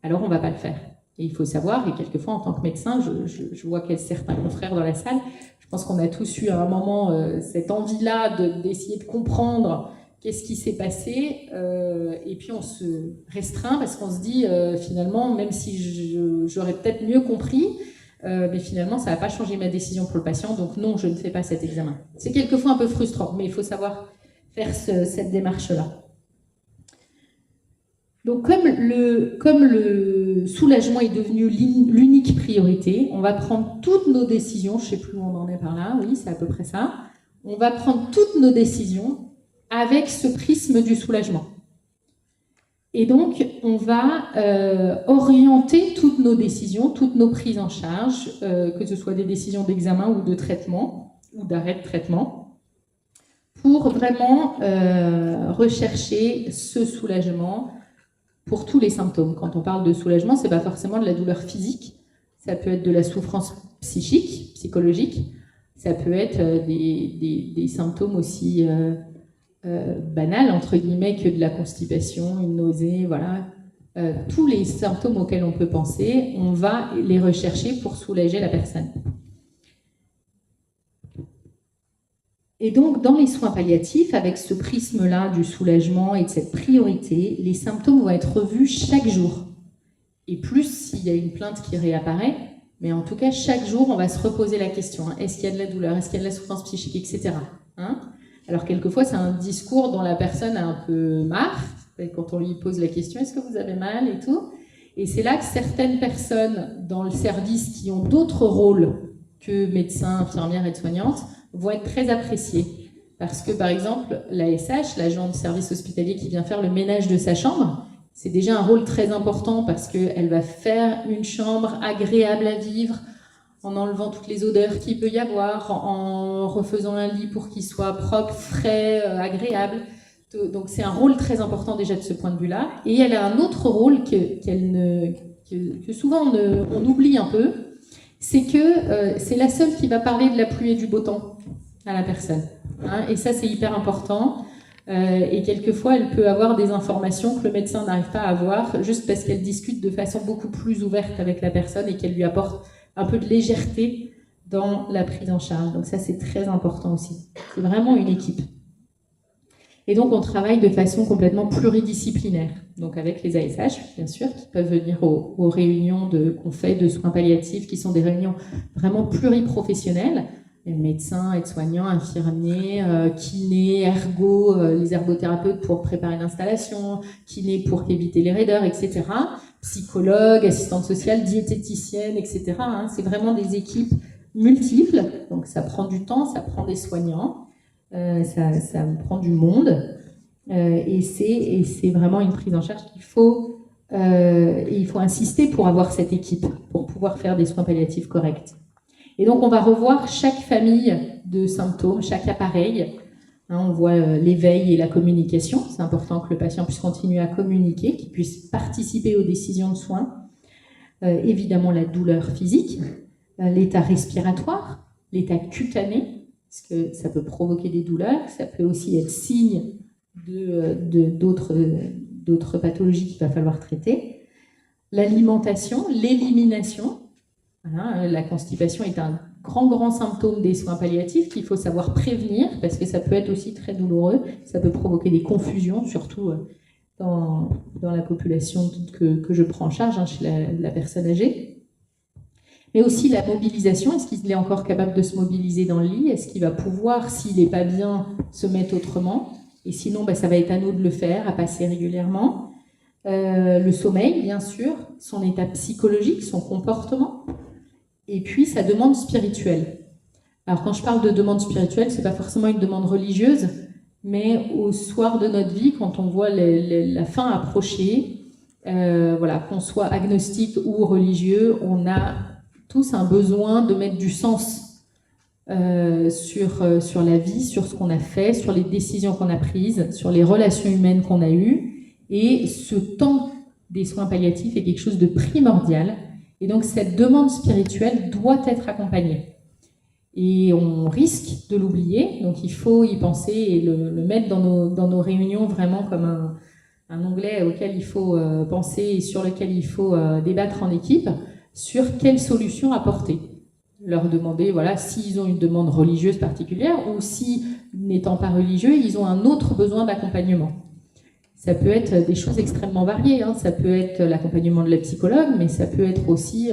[SPEAKER 2] Alors, on ne va pas le faire. Et il faut savoir, et quelquefois, en tant que médecin, je vois qu'il y a certains confrères dans la salle, je pense qu'on a tous eu à un moment cette envie-là d'essayer de comprendre qu'est-ce qui s'est passé, et puis on se restreint parce qu'on se dit finalement, même si j'aurais peut-être mieux compris, mais finalement ça va pas changer ma décision pour le patient, donc non, je ne fais pas cet examen. C'est quelquefois un peu frustrant, mais il faut savoir faire cette démarche-là. Donc comme le soulagement est devenu l'unique priorité, on va prendre toutes nos décisions, je ne sais plus où on en est par là, oui, c'est à peu près ça, on va prendre toutes nos décisions avec ce prisme du soulagement. Et donc, on va orienter toutes nos décisions, toutes nos prises en charge, que ce soit des décisions d'examen ou de traitement, ou d'arrêt de traitement, pour vraiment rechercher ce soulagement pour tous les symptômes. Quand on parle de soulagement, c'est pas forcément de la douleur physique, ça peut être de la souffrance psychique, psychologique, ça peut être des symptômes aussi banal, entre guillemets, que de la constipation, une nausée, voilà. Tous les symptômes auxquels on peut penser, on va les rechercher pour soulager la personne. Et donc, dans les soins palliatifs, avec ce prisme-là du soulagement et de cette priorité, les symptômes vont être revus chaque jour. Et plus s'il y a une plainte qui réapparaît, mais en tout cas, chaque jour, on va se reposer la question. Est-ce qu'il y a de la douleur? Est-ce qu'il y a de la souffrance psychique, etc. Alors, quelquefois, c'est un discours dont la personne a un peu marre. Quand on lui pose la question, est-ce que vous avez mal et tout? Et c'est là que certaines personnes dans le service qui ont d'autres rôles que médecins, infirmières, aides-soignantes vont être très appréciées. Parce que, par exemple, l'ASH, l'agent de service hospitalier qui vient faire le ménage de sa chambre, c'est déjà un rôle très important parce qu'elle va faire une chambre agréable à vivre en enlevant toutes les odeurs qu'il peut y avoir, en refaisant un lit pour qu'il soit propre, frais, agréable. Donc c'est un rôle très important déjà de ce point de vue-là. Et elle a un autre rôle que souvent on oublie un peu, c'est que c'est la seule qui va parler de la pluie et du beau temps à la personne. Hein, et ça, c'est hyper important. Et quelquefois, elle peut avoir des informations que le médecin n'arrive pas à avoir juste parce qu'elle discute de façon beaucoup plus ouverte avec la personne et qu'elle lui apporte un peu de légèreté dans la prise en charge. Donc ça, c'est très important aussi. C'est vraiment une équipe. Et donc, on travaille de façon complètement pluridisciplinaire. Donc, avec les ASH, bien sûr, qui peuvent venir aux réunions qu'on fait de soins palliatifs, qui sont des réunions vraiment pluriprofessionnelles. Les médecins, aides-soignants, infirmiers, kinés, ergo, les ergothérapeutes pour préparer l'installation, kinés pour éviter les raideurs, etc. Psychologues, assistantes sociales, diététiciennes, etc. Hein. C'est vraiment des équipes multiples. Donc, ça prend du temps, ça prend des soignants. Ça prend du monde et c'est vraiment une prise en charge qu'il faut insister pour avoir cette équipe, pour pouvoir faire des soins palliatifs corrects. Et donc on va revoir chaque famille de symptômes, chaque appareil. Hein, on voit l'éveil et la communication. C'est important que le patient puisse continuer à communiquer, qu'il puisse participer aux décisions de soins. Évidemment la douleur physique, l'état respiratoire, l'état cutané, parce que ça peut provoquer des douleurs, ça peut aussi être signe d'autres pathologies qu'il va falloir traiter. L'alimentation, l'élimination. Voilà, la constipation est un grand symptôme des soins palliatifs qu'il faut savoir prévenir, parce que ça peut être aussi très douloureux, ça peut provoquer des confusions, surtout dans la population que je prends en charge, hein, chez la personne âgée. Mais aussi la mobilisation, est-ce qu'il est encore capable de se mobiliser dans le lit? Est-ce qu'il va pouvoir, s'il n'est pas bien, se mettre autrement? Et sinon, ça va être à nous de le faire, à passer régulièrement. Le sommeil, bien sûr, son état psychologique, son comportement, et puis sa demande spirituelle. Alors quand je parle de demande spirituelle, c'est pas forcément une demande religieuse, mais au soir de notre vie, quand on voit la fin approcher, voilà, qu'on soit agnostique ou religieux, on a tous un besoin de mettre du sens sur la vie, sur ce qu'on a fait, sur les décisions qu'on a prises, sur les relations humaines qu'on a eues. Et ce temps des soins palliatifs est quelque chose de primordial. Et donc cette demande spirituelle doit être accompagnée. Et on risque de l'oublier, donc il faut y penser et le mettre dans nos réunions vraiment comme un onglet auquel il faut penser et sur lequel il faut débattre en équipe sur quelles solutions apporter. Leur demander, voilà, s'ils ont une demande religieuse particulière ou si, n'étant pas religieux, ils ont un autre besoin d'accompagnement. Ça peut être des choses extrêmement variées, hein. Ça peut être l'accompagnement de la psychologue, mais ça peut être aussi,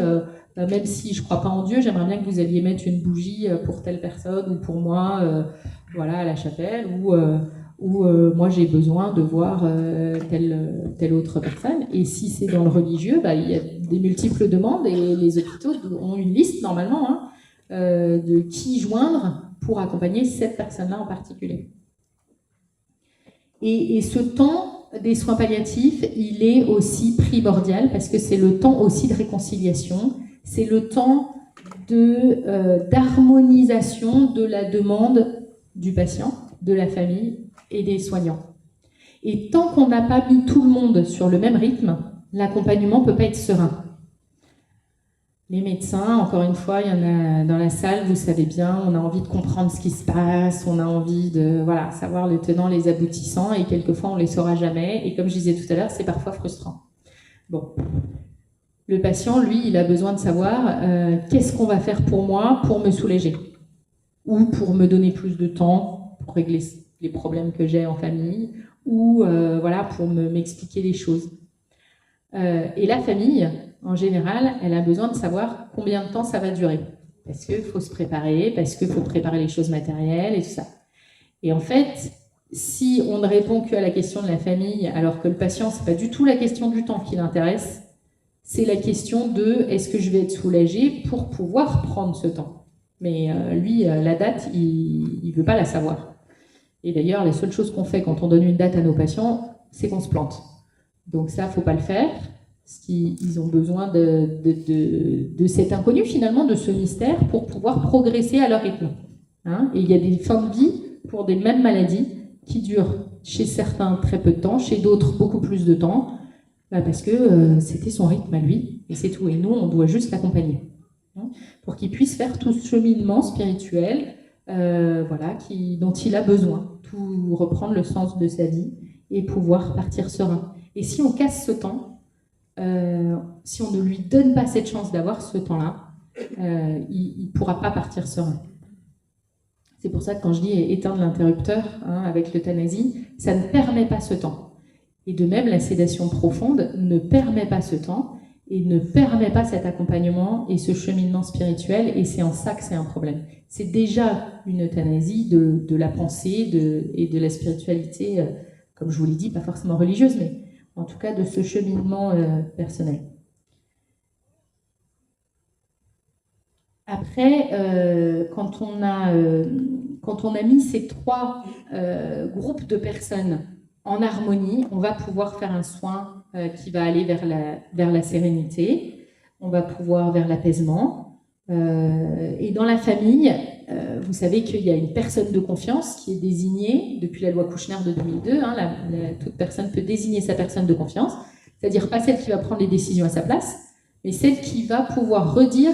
[SPEAKER 2] même si je ne crois pas en Dieu, j'aimerais bien que vous alliez mettre une bougie pour telle personne ou pour moi, voilà, à la chapelle, ou moi j'ai besoin de voir telle autre personne. Et si c'est dans le religieux, il y a des multiples demandes et les hôpitaux ont une liste normalement de qui joindre pour accompagner cette personne-là en particulier. Et ce temps des soins palliatifs, il est aussi primordial parce que c'est le temps aussi de réconciliation, c'est le temps d'harmonisation de la demande du patient, de la famille et des soignants. Et tant qu'on n'a pas mis tout le monde sur le même rythme, l'accompagnement ne peut pas être serein. Les médecins, encore une fois, il y en a dans la salle, vous savez bien, on a envie de comprendre ce qui se passe, on a envie de savoir les tenants, les aboutissants, et quelquefois on ne les saura jamais. Et comme je disais tout à l'heure, c'est parfois frustrant. Bon. Le patient, lui, il a besoin de savoir qu'est-ce qu'on va faire pour moi pour me soulager ou pour me donner plus de temps pour régler les problèmes que j'ai en famille ou pour m'expliquer les choses. Et la famille, en général, elle a besoin de savoir combien de temps ça va durer. Parce qu'il faut se préparer, parce qu'il faut préparer les choses matérielles et tout ça. Et en fait, si on ne répond qu'à la question de la famille, alors que le patient, c'est pas du tout la question du temps qui l'intéresse, c'est la question de est-ce que je vais être soulagé pour pouvoir prendre ce temps. Mais lui, la date, il veut pas la savoir. Et d'ailleurs, la seule chose qu'on fait quand on donne une date à nos patients, c'est qu'on se plante. Donc ça, il ne faut pas le faire. Ils ont besoin de cet inconnu, finalement, de ce mystère, pour pouvoir progresser à leur rythme. Hein, et il y a des fins de vie pour des mêmes maladies qui durent chez certains très peu de temps, chez d'autres beaucoup plus de temps, parce que c'était son rythme à lui, et c'est tout. Et nous, on doit juste l'accompagner, hein, pour qu'il puisse faire tout ce cheminement spirituel voilà, dont il a besoin, tout reprendre le sens de sa vie et pouvoir partir serein. Et si on casse ce temps, si on ne lui donne pas cette chance d'avoir ce temps-là, il ne pourra pas partir serein. C'est pour ça que quand je dis éteindre l'interrupteur, hein, avec l'euthanasie, ça ne permet pas ce temps. Et de même, la sédation profonde ne permet pas ce temps et ne permet pas cet accompagnement et ce cheminement spirituel, et c'est en ça que c'est un problème. C'est déjà une euthanasie de la pensée et de la spiritualité, comme je vous l'ai dit, pas forcément religieuse, mais en tout cas de ce cheminement personnel. Après, quand on a mis ces trois groupes de personnes en harmonie, on va pouvoir faire un soin qui va aller vers la sérénité, on va pouvoir vers l'apaisement. Et dans la famille, vous savez qu'il y a une personne de confiance qui est désignée depuis la loi Kouchner de 2002. Hein, toute personne peut désigner sa personne de confiance, c'est-à-dire pas celle qui va prendre les décisions à sa place, mais celle qui va pouvoir redire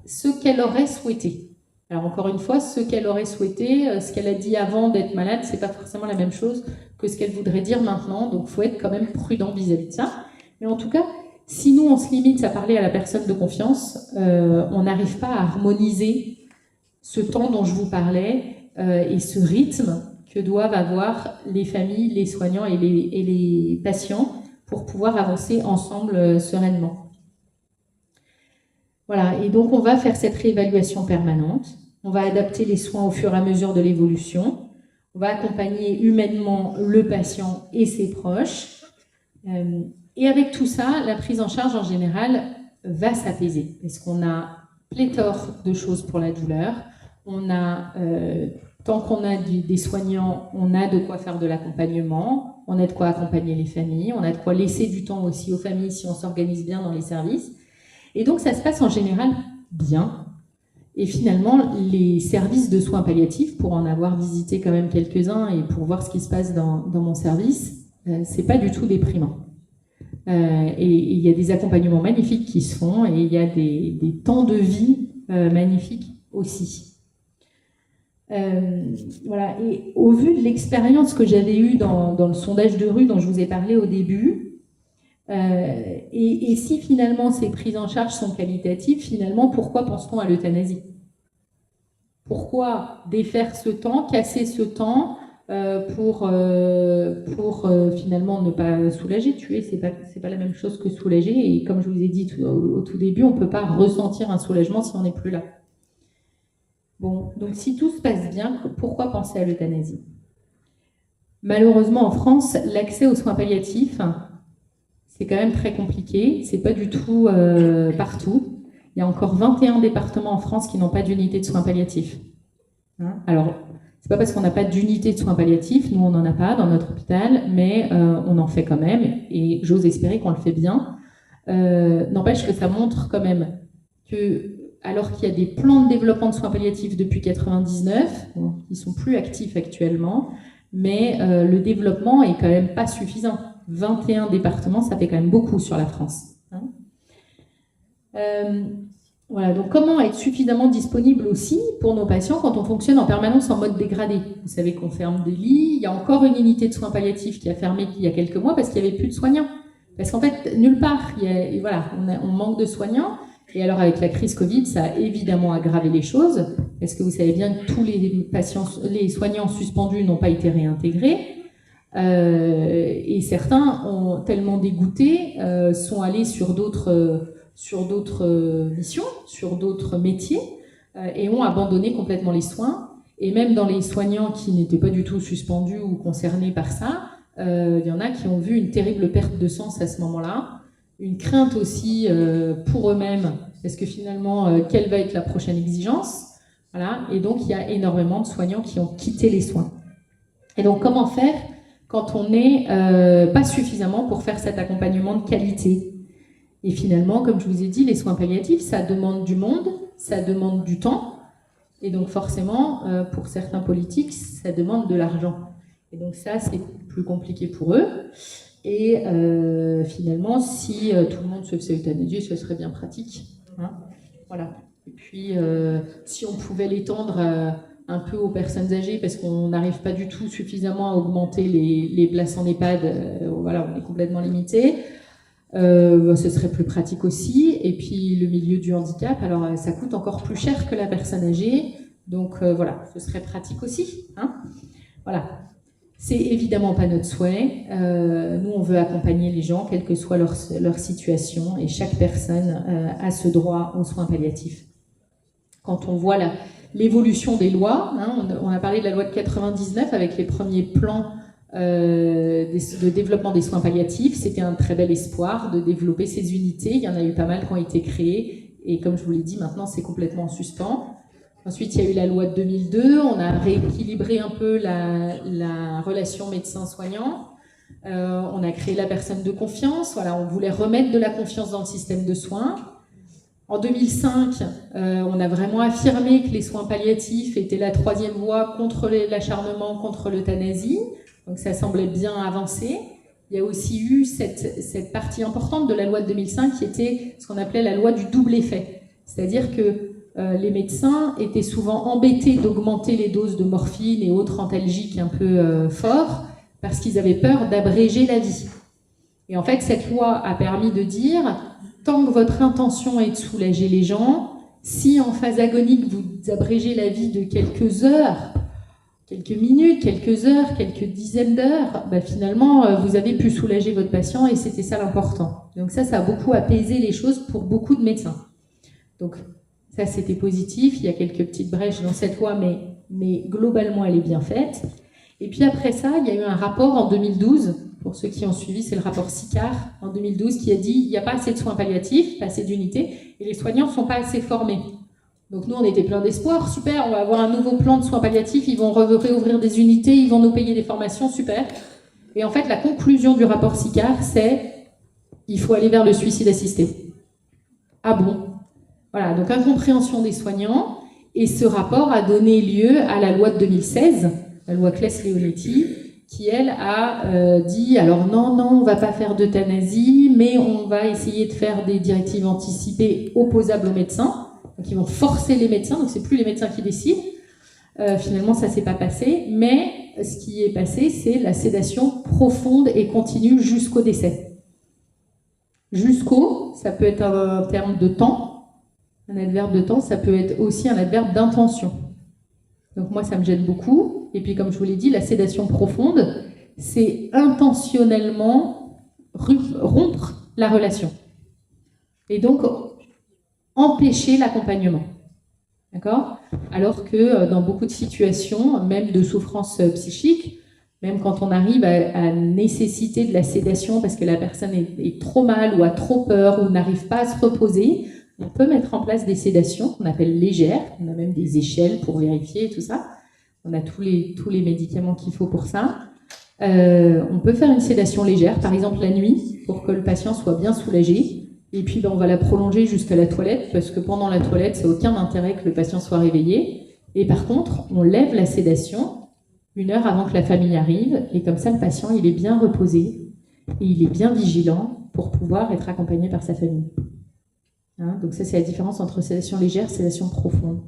[SPEAKER 2] ce qu'elle aurait souhaité. Alors encore une fois, ce qu'elle aurait souhaité, ce qu'elle a dit avant d'être malade, c'est pas forcément la même chose que ce qu'elle voudrait dire maintenant, donc il faut être quand même prudent vis-à-vis de ça. Mais en tout cas, si nous on se limite à parler à la personne de confiance, on n'arrive pas à harmoniser ce temps dont je vous parlais et ce rythme que doivent avoir les familles, les soignants et les patients pour pouvoir avancer ensemble sereinement. Voilà, et donc on va faire cette réévaluation permanente, on va adapter les soins au fur et à mesure de l'évolution, on va accompagner humainement le patient et ses proches, et avec tout ça, la prise en charge en général va s'apaiser, parce qu'on a pléthore de choses pour la douleur, on a, tant qu'on a des soignants, on a de quoi faire de l'accompagnement, on a de quoi accompagner les familles, on a de quoi laisser du temps aussi aux familles si on s'organise bien dans les services. Et donc, ça se passe en général bien. Et finalement, les services de soins palliatifs, pour en avoir visité quand même quelques-uns et pour voir ce qui se passe dans mon service, c'est pas du tout déprimant. Et il y a des accompagnements magnifiques qui se font et il y a des temps de vie magnifiques aussi. Voilà. Et au vu de l'expérience que j'avais eue dans le sondage de rue dont je vous ai parlé au début, et si finalement ces prises en charge sont qualitatives, finalement, pourquoi pense-t-on à l'euthanasie? Pourquoi défaire ce temps, casser ce temps pour finalement ne pas soulager? Tuer, c'est pas la même chose que soulager, et comme je vous ai dit au tout début, on ne peut pas ressentir un soulagement si on n'est plus là. Bon, donc si tout se passe bien, pourquoi penser à l'euthanasie? Malheureusement, en France, l'accès aux soins palliatifs, c'est quand même très compliqué, c'est pas du tout partout. Il y a encore 21 départements en France qui n'ont pas d'unité de soins palliatifs. Hein, alors, c'est pas parce qu'on n'a pas d'unité de soins palliatifs, nous on n'en a pas dans notre hôpital, mais on en fait quand même, et j'ose espérer qu'on le fait bien. N'empêche que ça montre quand même que, alors qu'il y a des plans de développement de soins palliatifs depuis 1999, bon, ils sont plus actifs actuellement, mais le développement est quand même pas suffisant. 21 départements, ça fait quand même beaucoup sur la France. Hein. Voilà, donc comment être suffisamment disponible aussi pour nos patients quand on fonctionne en permanence en mode dégradé? Vous savez qu'on ferme des lits, il y a encore une unité de soins palliatifs qui a fermé il y a quelques mois parce qu'il n'y avait plus de soignants. Parce qu'en fait, nulle part, voilà, on manque de soignants. Et alors avec la crise Covid, ça a évidemment aggravé les choses, parce que vous savez bien que tous les soignants suspendus n'ont pas été réintégrés. Et certains ont tellement dégoûté, sont allés sur d'autres missions, sur d'autres métiers, et ont abandonné complètement les soins. Et même dans les soignants qui n'étaient pas du tout suspendus ou concernés par ça, il y en a qui ont vu une terrible perte de sens à ce moment-là, une crainte aussi pour eux-mêmes, parce que finalement, quelle va être la prochaine exigence? Voilà. Et donc, il y a énormément de soignants qui ont quitté les soins. Et donc, comment faire quand on n'est pas suffisamment pour faire cet accompagnement de qualité? Et finalement, comme je vous ai dit, les soins palliatifs, ça demande du monde, ça demande du temps, et donc forcément, pour certains politiques, ça demande de l'argent. Et donc ça, c'est plus compliqué pour eux. Et finalement, si tout le monde se faisait euthanasier, ce serait bien pratique. Hein, voilà. Et puis, si on pouvait l'étendre un peu aux personnes âgées, parce qu'on n'arrive pas du tout suffisamment à augmenter les places en EHPAD, voilà, on est complètement limité. Ce serait plus pratique aussi. Et puis le milieu du handicap, alors ça coûte encore plus cher que la personne âgée, donc voilà, ce serait pratique aussi. Hein, voilà. C'est évidemment pas notre souhait. Nous, on veut accompagner les gens, quelle que soit leur situation, et chaque personne a ce droit aux soins palliatifs. Quand on voit l'évolution des lois, hein, on a parlé de la loi de 99 avec les premiers plans de développement des soins palliatifs, c'était un très bel espoir de développer ces unités. Il y en a eu pas mal qui ont été créées, et comme je vous l'ai dit, maintenant c'est complètement en suspens. Ensuite, il y a eu la loi de 2002, on a rééquilibré un peu la relation médecin-soignant, on a créé la personne de confiance, voilà, on voulait remettre de la confiance dans le système de soins. En 2005, on a vraiment affirmé que les soins palliatifs étaient la troisième voie contre l'acharnement, contre l'euthanasie. Donc ça semblait bien avancer. Il y a aussi eu cette partie importante de la loi de 2005 qui était ce qu'on appelait la loi du double effet. C'est-à-dire que les médecins étaient souvent embêtés d'augmenter les doses de morphine et autres antalgiques un peu forts parce qu'ils avaient peur d'abréger la vie. Et en fait, cette loi a permis de dire, tant que votre intention est de soulager les gens, si en phase agonique vous abrégez la vie de quelques heures, quelques minutes, quelques heures, quelques dizaines d'heures, bah finalement, vous avez pu soulager votre patient et c'était ça l'important. Donc ça a beaucoup apaisé les choses pour beaucoup de médecins. Donc ça, c'était positif. Il y a quelques petites brèches dans cette loi, mais globalement, elle est bien faite. Et puis après ça, il y a eu un rapport en 2012, pour ceux qui ont suivi, c'est le rapport SICAR, en 2012, qui a dit il n'y a pas assez de soins palliatifs, pas assez d'unités, et les soignants ne sont pas assez formés. Donc nous, on était plein d'espoir, super, on va avoir un nouveau plan de soins palliatifs, ils vont réouvrir des unités, ils vont nous payer des formations, super. Et en fait, la conclusion du rapport SICAR, c'est il faut aller vers le suicide assisté. Ah bon? Voilà, donc incompréhension des soignants, et ce rapport a donné lieu à la loi de 2016, la loi Claes-Leonetti, qui elle a dit, alors non, on va pas faire d'euthanasie, mais on va essayer de faire des directives anticipées opposables aux médecins. Donc ils vont forcer les médecins, donc c'est plus les médecins qui décident. Finalement, ça s'est pas passé, mais ce qui est passé, c'est la sédation profonde et continue jusqu'au décès. Jusqu'au, ça peut être un terme de temps, un adverbe de temps, ça peut être aussi un adverbe d'intention. Donc moi, ça me gêne beaucoup. Et puis, comme je vous l'ai dit, la sédation profonde, c'est intentionnellement rompre la relation. Et donc, empêcher l'accompagnement. D'accord ? Alors que dans beaucoup de situations, même de souffrance psychique, même quand on arrive à nécessiter de la sédation parce que la personne est trop mal ou a trop peur ou n'arrive pas à se reposer, on peut mettre en place des sédations qu'on appelle légères. On a même des échelles pour vérifier et tout ça. On a tous les médicaments qu'il faut pour ça. On peut faire une sédation légère, par exemple la nuit, pour que le patient soit bien soulagé. Et puis on va la prolonger jusqu'à la toilette, parce que pendant la toilette, ça n'a aucun intérêt que le patient soit réveillé. Et par contre, on lève la sédation 1 heure avant que la famille arrive, et comme ça, le patient, il est bien reposé, et il est bien vigilant pour pouvoir être accompagné par sa famille. Hein, donc ça, c'est la différence entre sédation légère et sédation profonde.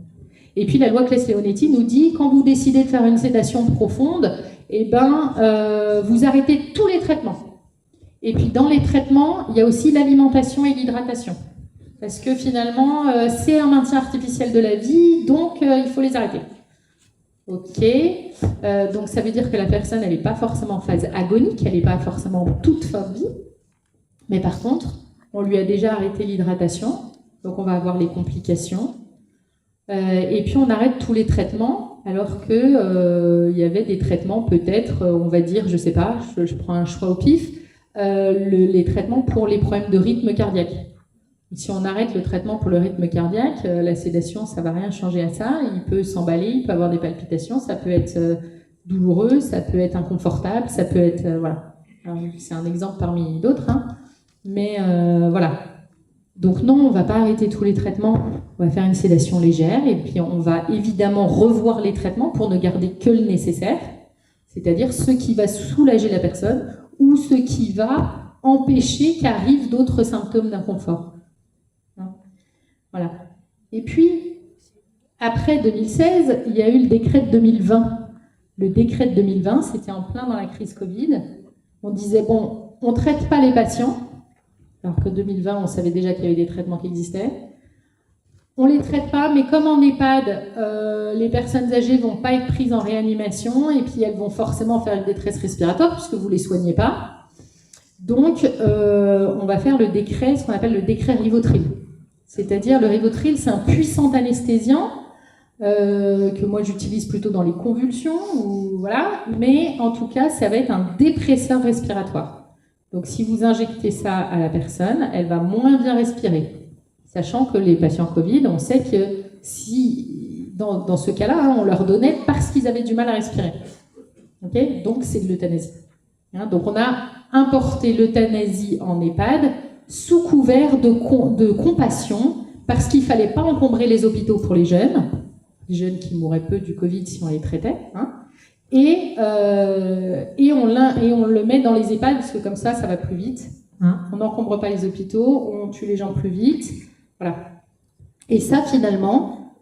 [SPEAKER 2] Et puis la loi Claes-Leonetti nous dit, quand vous décidez de faire une sédation profonde, vous arrêtez tous les traitements. Et puis dans les traitements, il y a aussi l'alimentation et l'hydratation. Parce que finalement, c'est un maintien artificiel de la vie, donc il faut les arrêter. Ok, donc ça veut dire que la personne, elle n'est pas forcément en phase agonique, elle n'est pas forcément en toute fin de vie. Mais par contre, on lui a déjà arrêté l'hydratation, donc on va avoir les complications. Et puis on arrête tous les traitements, alors que il y avait des traitements peut-être, on va dire, je sais pas, je prends un choix au pif, les traitements pour les problèmes de rythme cardiaque. Et si on arrête le traitement pour le rythme cardiaque, la sédation, ça va rien changer à ça. Il peut s'emballer, il peut avoir des palpitations, ça peut être douloureux, ça peut être inconfortable, ça peut être... voilà. C'est un exemple parmi d'autres, hein. Mais voilà. Donc non, on ne va pas arrêter tous les traitements, on va faire une sédation légère et puis on va évidemment revoir les traitements pour ne garder que le nécessaire, c'est-à-dire ce qui va soulager la personne ou ce qui va empêcher qu'arrivent d'autres symptômes d'inconfort. Voilà. Et puis, après 2016, il y a eu le décret de 2020. Le décret de 2020, c'était en plein dans la crise Covid. On disait, bon, on ne traite pas les patients, alors que 2020, on savait déjà qu'il y avait des traitements qui existaient. On ne les traite pas, mais comme en EHPAD, les personnes âgées ne vont pas être prises en réanimation et puis elles vont forcément faire une détresse respiratoire puisque vous ne les soignez pas. Donc, on va faire le décret, ce qu'on appelle le décret Rivotril. C'est-à-dire, le Rivotril, c'est un puissant anesthésiant que moi j'utilise plutôt dans les convulsions, ou, voilà, mais en tout cas, ça va être un dépresseur respiratoire. Donc, si vous injectez ça à la personne, elle va moins bien respirer. Sachant que les patients Covid, on sait que si, dans ce cas-là, hein, on leur donnait parce qu'ils avaient du mal à respirer. Okay, donc, c'est de l'euthanasie. Hein, donc, on a importé l'euthanasie en EHPAD sous couvert de compassion parce qu'il ne fallait pas encombrer les hôpitaux pour les jeunes qui mourraient peu du Covid si on les traitait. Hein, et on le met dans les EHPAD parce que comme ça va plus vite. Hein, on n'encombre pas les hôpitaux, on tue les gens plus vite. Voilà. Et ça, finalement,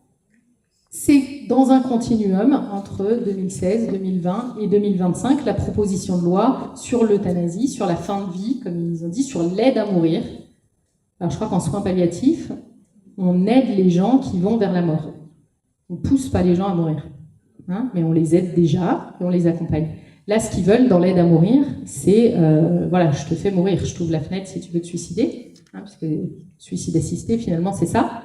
[SPEAKER 2] c'est dans un continuum entre 2016, 2020 et 2025, la proposition de loi sur l'euthanasie, sur la fin de vie, comme ils ont dit, sur l'aide à mourir. Alors, je crois qu'en soins palliatifs, on aide les gens qui vont vers la mort. On ne pousse pas les gens à mourir, hein, mais on les aide déjà et on les accompagne. Là, ce qu'ils veulent dans l'aide à mourir, c'est voilà, je te fais mourir, je t'ouvre la fenêtre si tu veux te suicider, hein, parce que suicide assisté, finalement, c'est ça.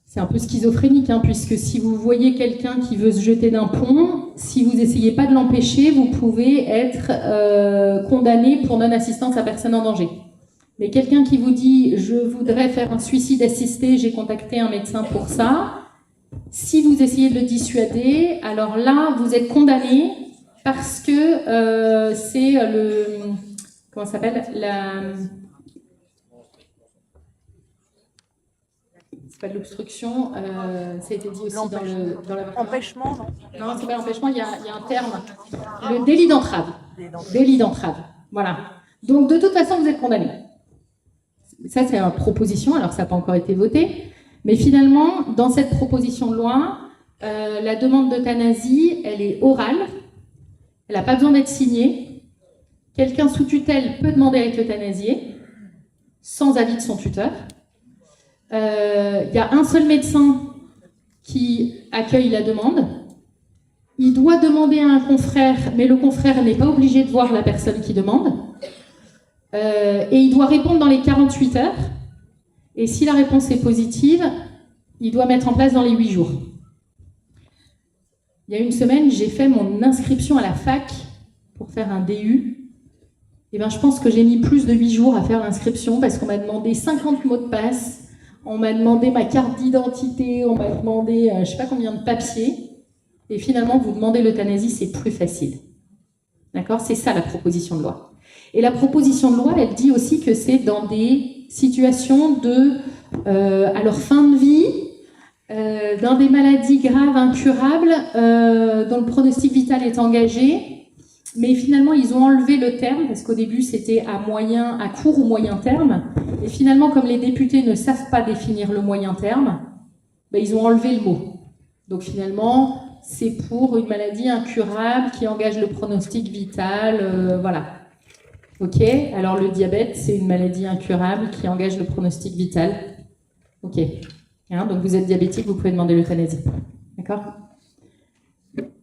[SPEAKER 2] C'est un peu schizophrénique, hein, puisque si vous voyez quelqu'un qui veut se jeter d'un pont, si vous n'essayez pas de l'empêcher, vous pouvez être condamné pour non-assistance à personne en danger. Mais quelqu'un qui vous dit « je voudrais faire un suicide assisté, j'ai contacté un médecin pour ça », si vous essayez de le dissuader, alors là, vous êtes condamné parce que c'est le... Comment ça s'appelle ? C'est pas de l'obstruction, ça a été dit aussi dans la...
[SPEAKER 4] Empêchement, non ?
[SPEAKER 2] Non, c'est pas l'empêchement, il y a un terme. Le délit d'entrave. Délit d'entrave, voilà. Donc, de toute façon, vous êtes condamné. Ça, c'est une proposition, alors ça n'a pas encore été voté. Mais finalement, dans cette proposition de loi, la demande d'euthanasie, elle est orale. Elle n'a pas besoin d'être signée. Quelqu'un sous tutelle peut demander à être euthanasié, sans avis de son tuteur. Il y a un seul médecin qui accueille la demande. Il doit demander à un confrère, mais le confrère n'est pas obligé de voir la personne qui demande. Et il doit répondre dans les 48 heures. Et si la réponse est positive, il doit mettre en place dans les 8 jours. Il y a une semaine, j'ai fait mon inscription à la fac pour faire un DU. Et ben, je pense que j'ai mis plus de 8 jours à faire l'inscription parce qu'on m'a demandé 50 mots de passe, on m'a demandé ma carte d'identité, on m'a demandé je ne sais pas combien de papiers. Et finalement, vous demandez l'euthanasie, c'est plus facile. D'accord ? C'est ça la proposition de loi. Et la proposition de loi, elle dit aussi que c'est dans des situations à leur fin de vie, dans des maladies graves, incurables, dont le pronostic vital est engagé. Mais finalement, ils ont enlevé le terme, parce qu'au début, c'était à court ou moyen terme. Et finalement, comme les députés ne savent pas définir le moyen terme, ben, ils ont enlevé le mot. Donc finalement, c'est pour une maladie incurable qui engage le pronostic vital, voilà. Ok, alors le diabète, c'est une maladie incurable qui engage le pronostic vital. Ok, hein, donc vous êtes diabétique, vous pouvez demander l'euthanasie. D'accord ?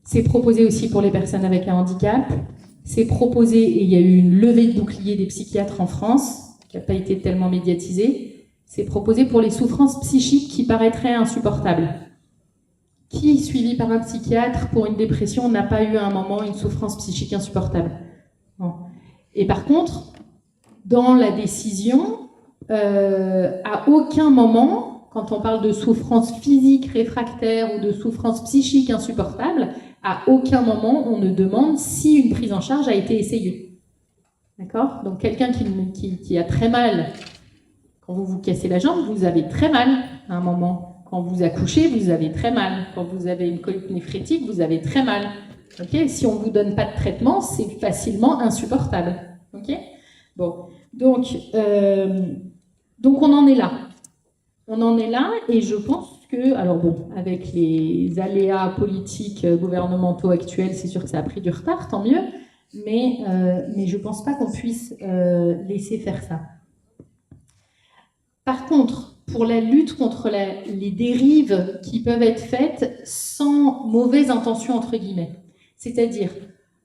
[SPEAKER 2] C'est proposé aussi pour les personnes avec un handicap. C'est proposé, et il y a eu une levée de bouclier des psychiatres en France, qui n'a pas été tellement médiatisée. C'est proposé pour les souffrances psychiques qui paraîtraient insupportables. Qui, suivi par un psychiatre pour une dépression, n'a pas eu à un moment une souffrance psychique insupportable ? Non. Et par contre, dans la décision, à aucun moment, quand on parle de souffrance physique réfractaire ou de souffrance psychique insupportable, À aucun moment, on ne demande si une prise en charge a été essayée. D'accord ? Donc, quelqu'un qui a très mal, quand vous vous cassez la jambe, vous avez très mal à un moment. Quand vous accouchez, vous avez très mal. Quand vous avez une colite néphrétique, vous avez très mal. Okay ? Si on ne vous donne pas de traitement, c'est facilement insupportable. Okay ? Bon. Donc, on en est là. On en est là, et je pense que, alors bon, avec les aléas politiques gouvernementaux actuels, c'est sûr que ça a pris du retard, tant mieux, mais je ne pense pas qu'on puisse laisser faire ça. Par contre, pour la lutte contre les dérives qui peuvent être faites sans mauvaise intention, entre guillemets, c'est-à-dire,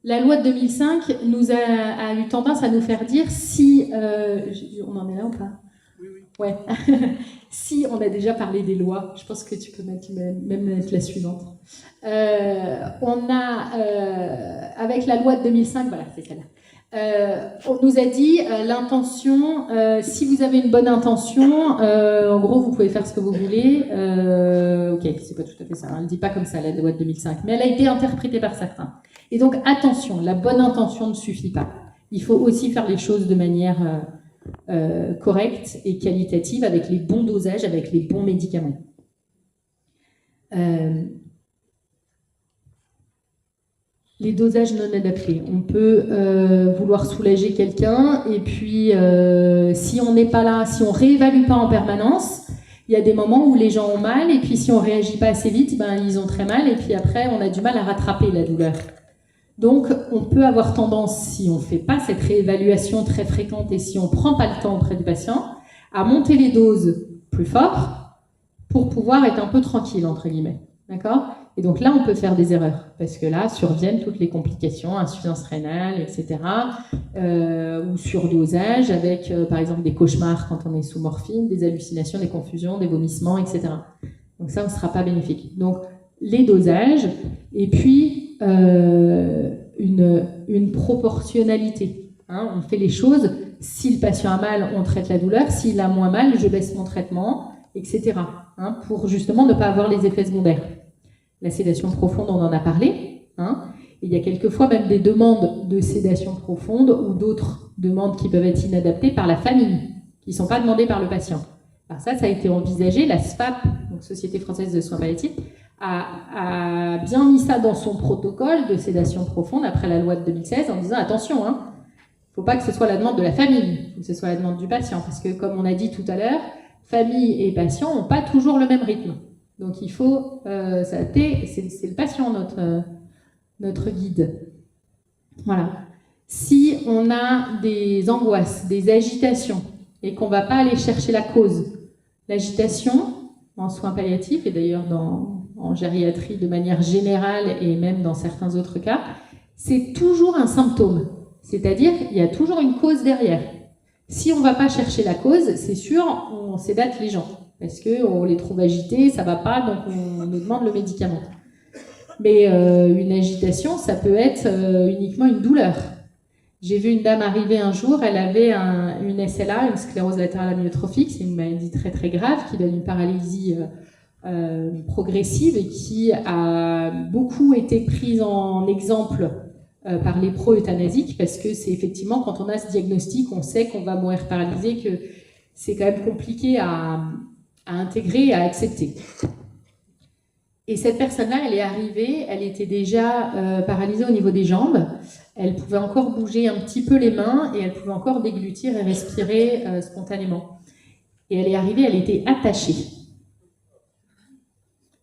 [SPEAKER 2] la loi de 2005 a eu tendance à nous faire dire si... on en est là ou pas ? Oui. Ouais. Si on a déjà parlé des lois, je pense que tu peux même mettre la suivante. Avec la loi de 2005, voilà, c'est celle-là. On nous a dit l'intention, si vous avez une bonne intention, en gros, vous pouvez faire ce que vous voulez. Ok, c'est pas tout à fait ça, elle ne dit pas comme ça, la loi de 2005, mais elle a été interprétée par certains. Et donc, attention, la bonne intention ne suffit pas. Il faut aussi faire les choses de manière correcte et qualitative, avec les bons dosages, avec les bons médicaments. Les dosages non adaptés. On peut vouloir soulager quelqu'un, et puis si on n'est pas là, si on réévalue pas en permanence, il y a des moments où les gens ont mal, et puis si on réagit pas assez vite, ben, ils ont très mal, et puis après on a du mal à rattraper la douleur. Donc, on peut avoir tendance, si on ne fait pas cette réévaluation très fréquente et si on ne prend pas le temps auprès du patient, à monter les doses plus fort pour pouvoir être un peu tranquille, entre guillemets. D'accord ? Et donc là, on peut faire des erreurs, parce que là, surviennent toutes les complications, insuffisance rénale, etc., ou surdosage, avec, par exemple, des cauchemars quand on est sous morphine, des hallucinations, des confusions, des vomissements, etc. Donc ça, ne sera pas bénéfique. Donc, les dosages, et puis une proportionnalité. Hein, on fait les choses, si le patient a mal, on traite la douleur, s'il a moins mal, je baisse mon traitement, etc. Hein, pour justement ne pas avoir les effets secondaires. La sédation profonde, on en a parlé. Hein, et il y a quelquefois même des demandes de sédation profonde ou d'autres demandes qui peuvent être inadaptées par la famille, qui ne sont pas demandées par le patient. Alors ça a été envisagé, la SFAP, donc Société Française de Soins Palliatifs, a bien mis ça dans son protocole de sédation profonde après la loi de 2016 en disant attention, il ne faut pas que ce soit la demande de la famille, il faut que ce soit la demande du patient, parce que comme on a dit tout à l'heure, famille et patient n'ont pas toujours le même rythme. Donc il faut s'adapter, c'est le patient notre guide. Voilà. Si on a des angoisses, des agitations, et qu'on ne va pas aller chercher la cause, l'agitation en soins palliatifs, et d'ailleurs en gériatrie de manière générale et même dans certains autres cas, c'est toujours un symptôme. C'est-à-dire qu'il y a toujours une cause derrière. Si on ne va pas chercher la cause, c'est sûr, on sédate les gens. Parce qu'on les trouve agités, ça ne va pas, donc on nous demande le médicament. Mais une agitation, ça peut être uniquement une douleur. J'ai vu une dame arriver un jour, elle avait une SLA, une sclérose latérale amyotrophique, c'est une maladie très très grave qui donne une paralysie progressive et qui a beaucoup été prise en exemple par les pro-euthanasiques, parce que c'est effectivement, quand on a ce diagnostic, on sait qu'on va mourir paralysé, que c'est quand même compliqué à intégrer et à accepter. Et cette personne-là, elle est arrivée, elle était déjà paralysée au niveau des jambes, elle pouvait encore bouger un petit peu les mains et elle pouvait encore déglutir et respirer spontanément. Et elle est arrivée, elle était attachée.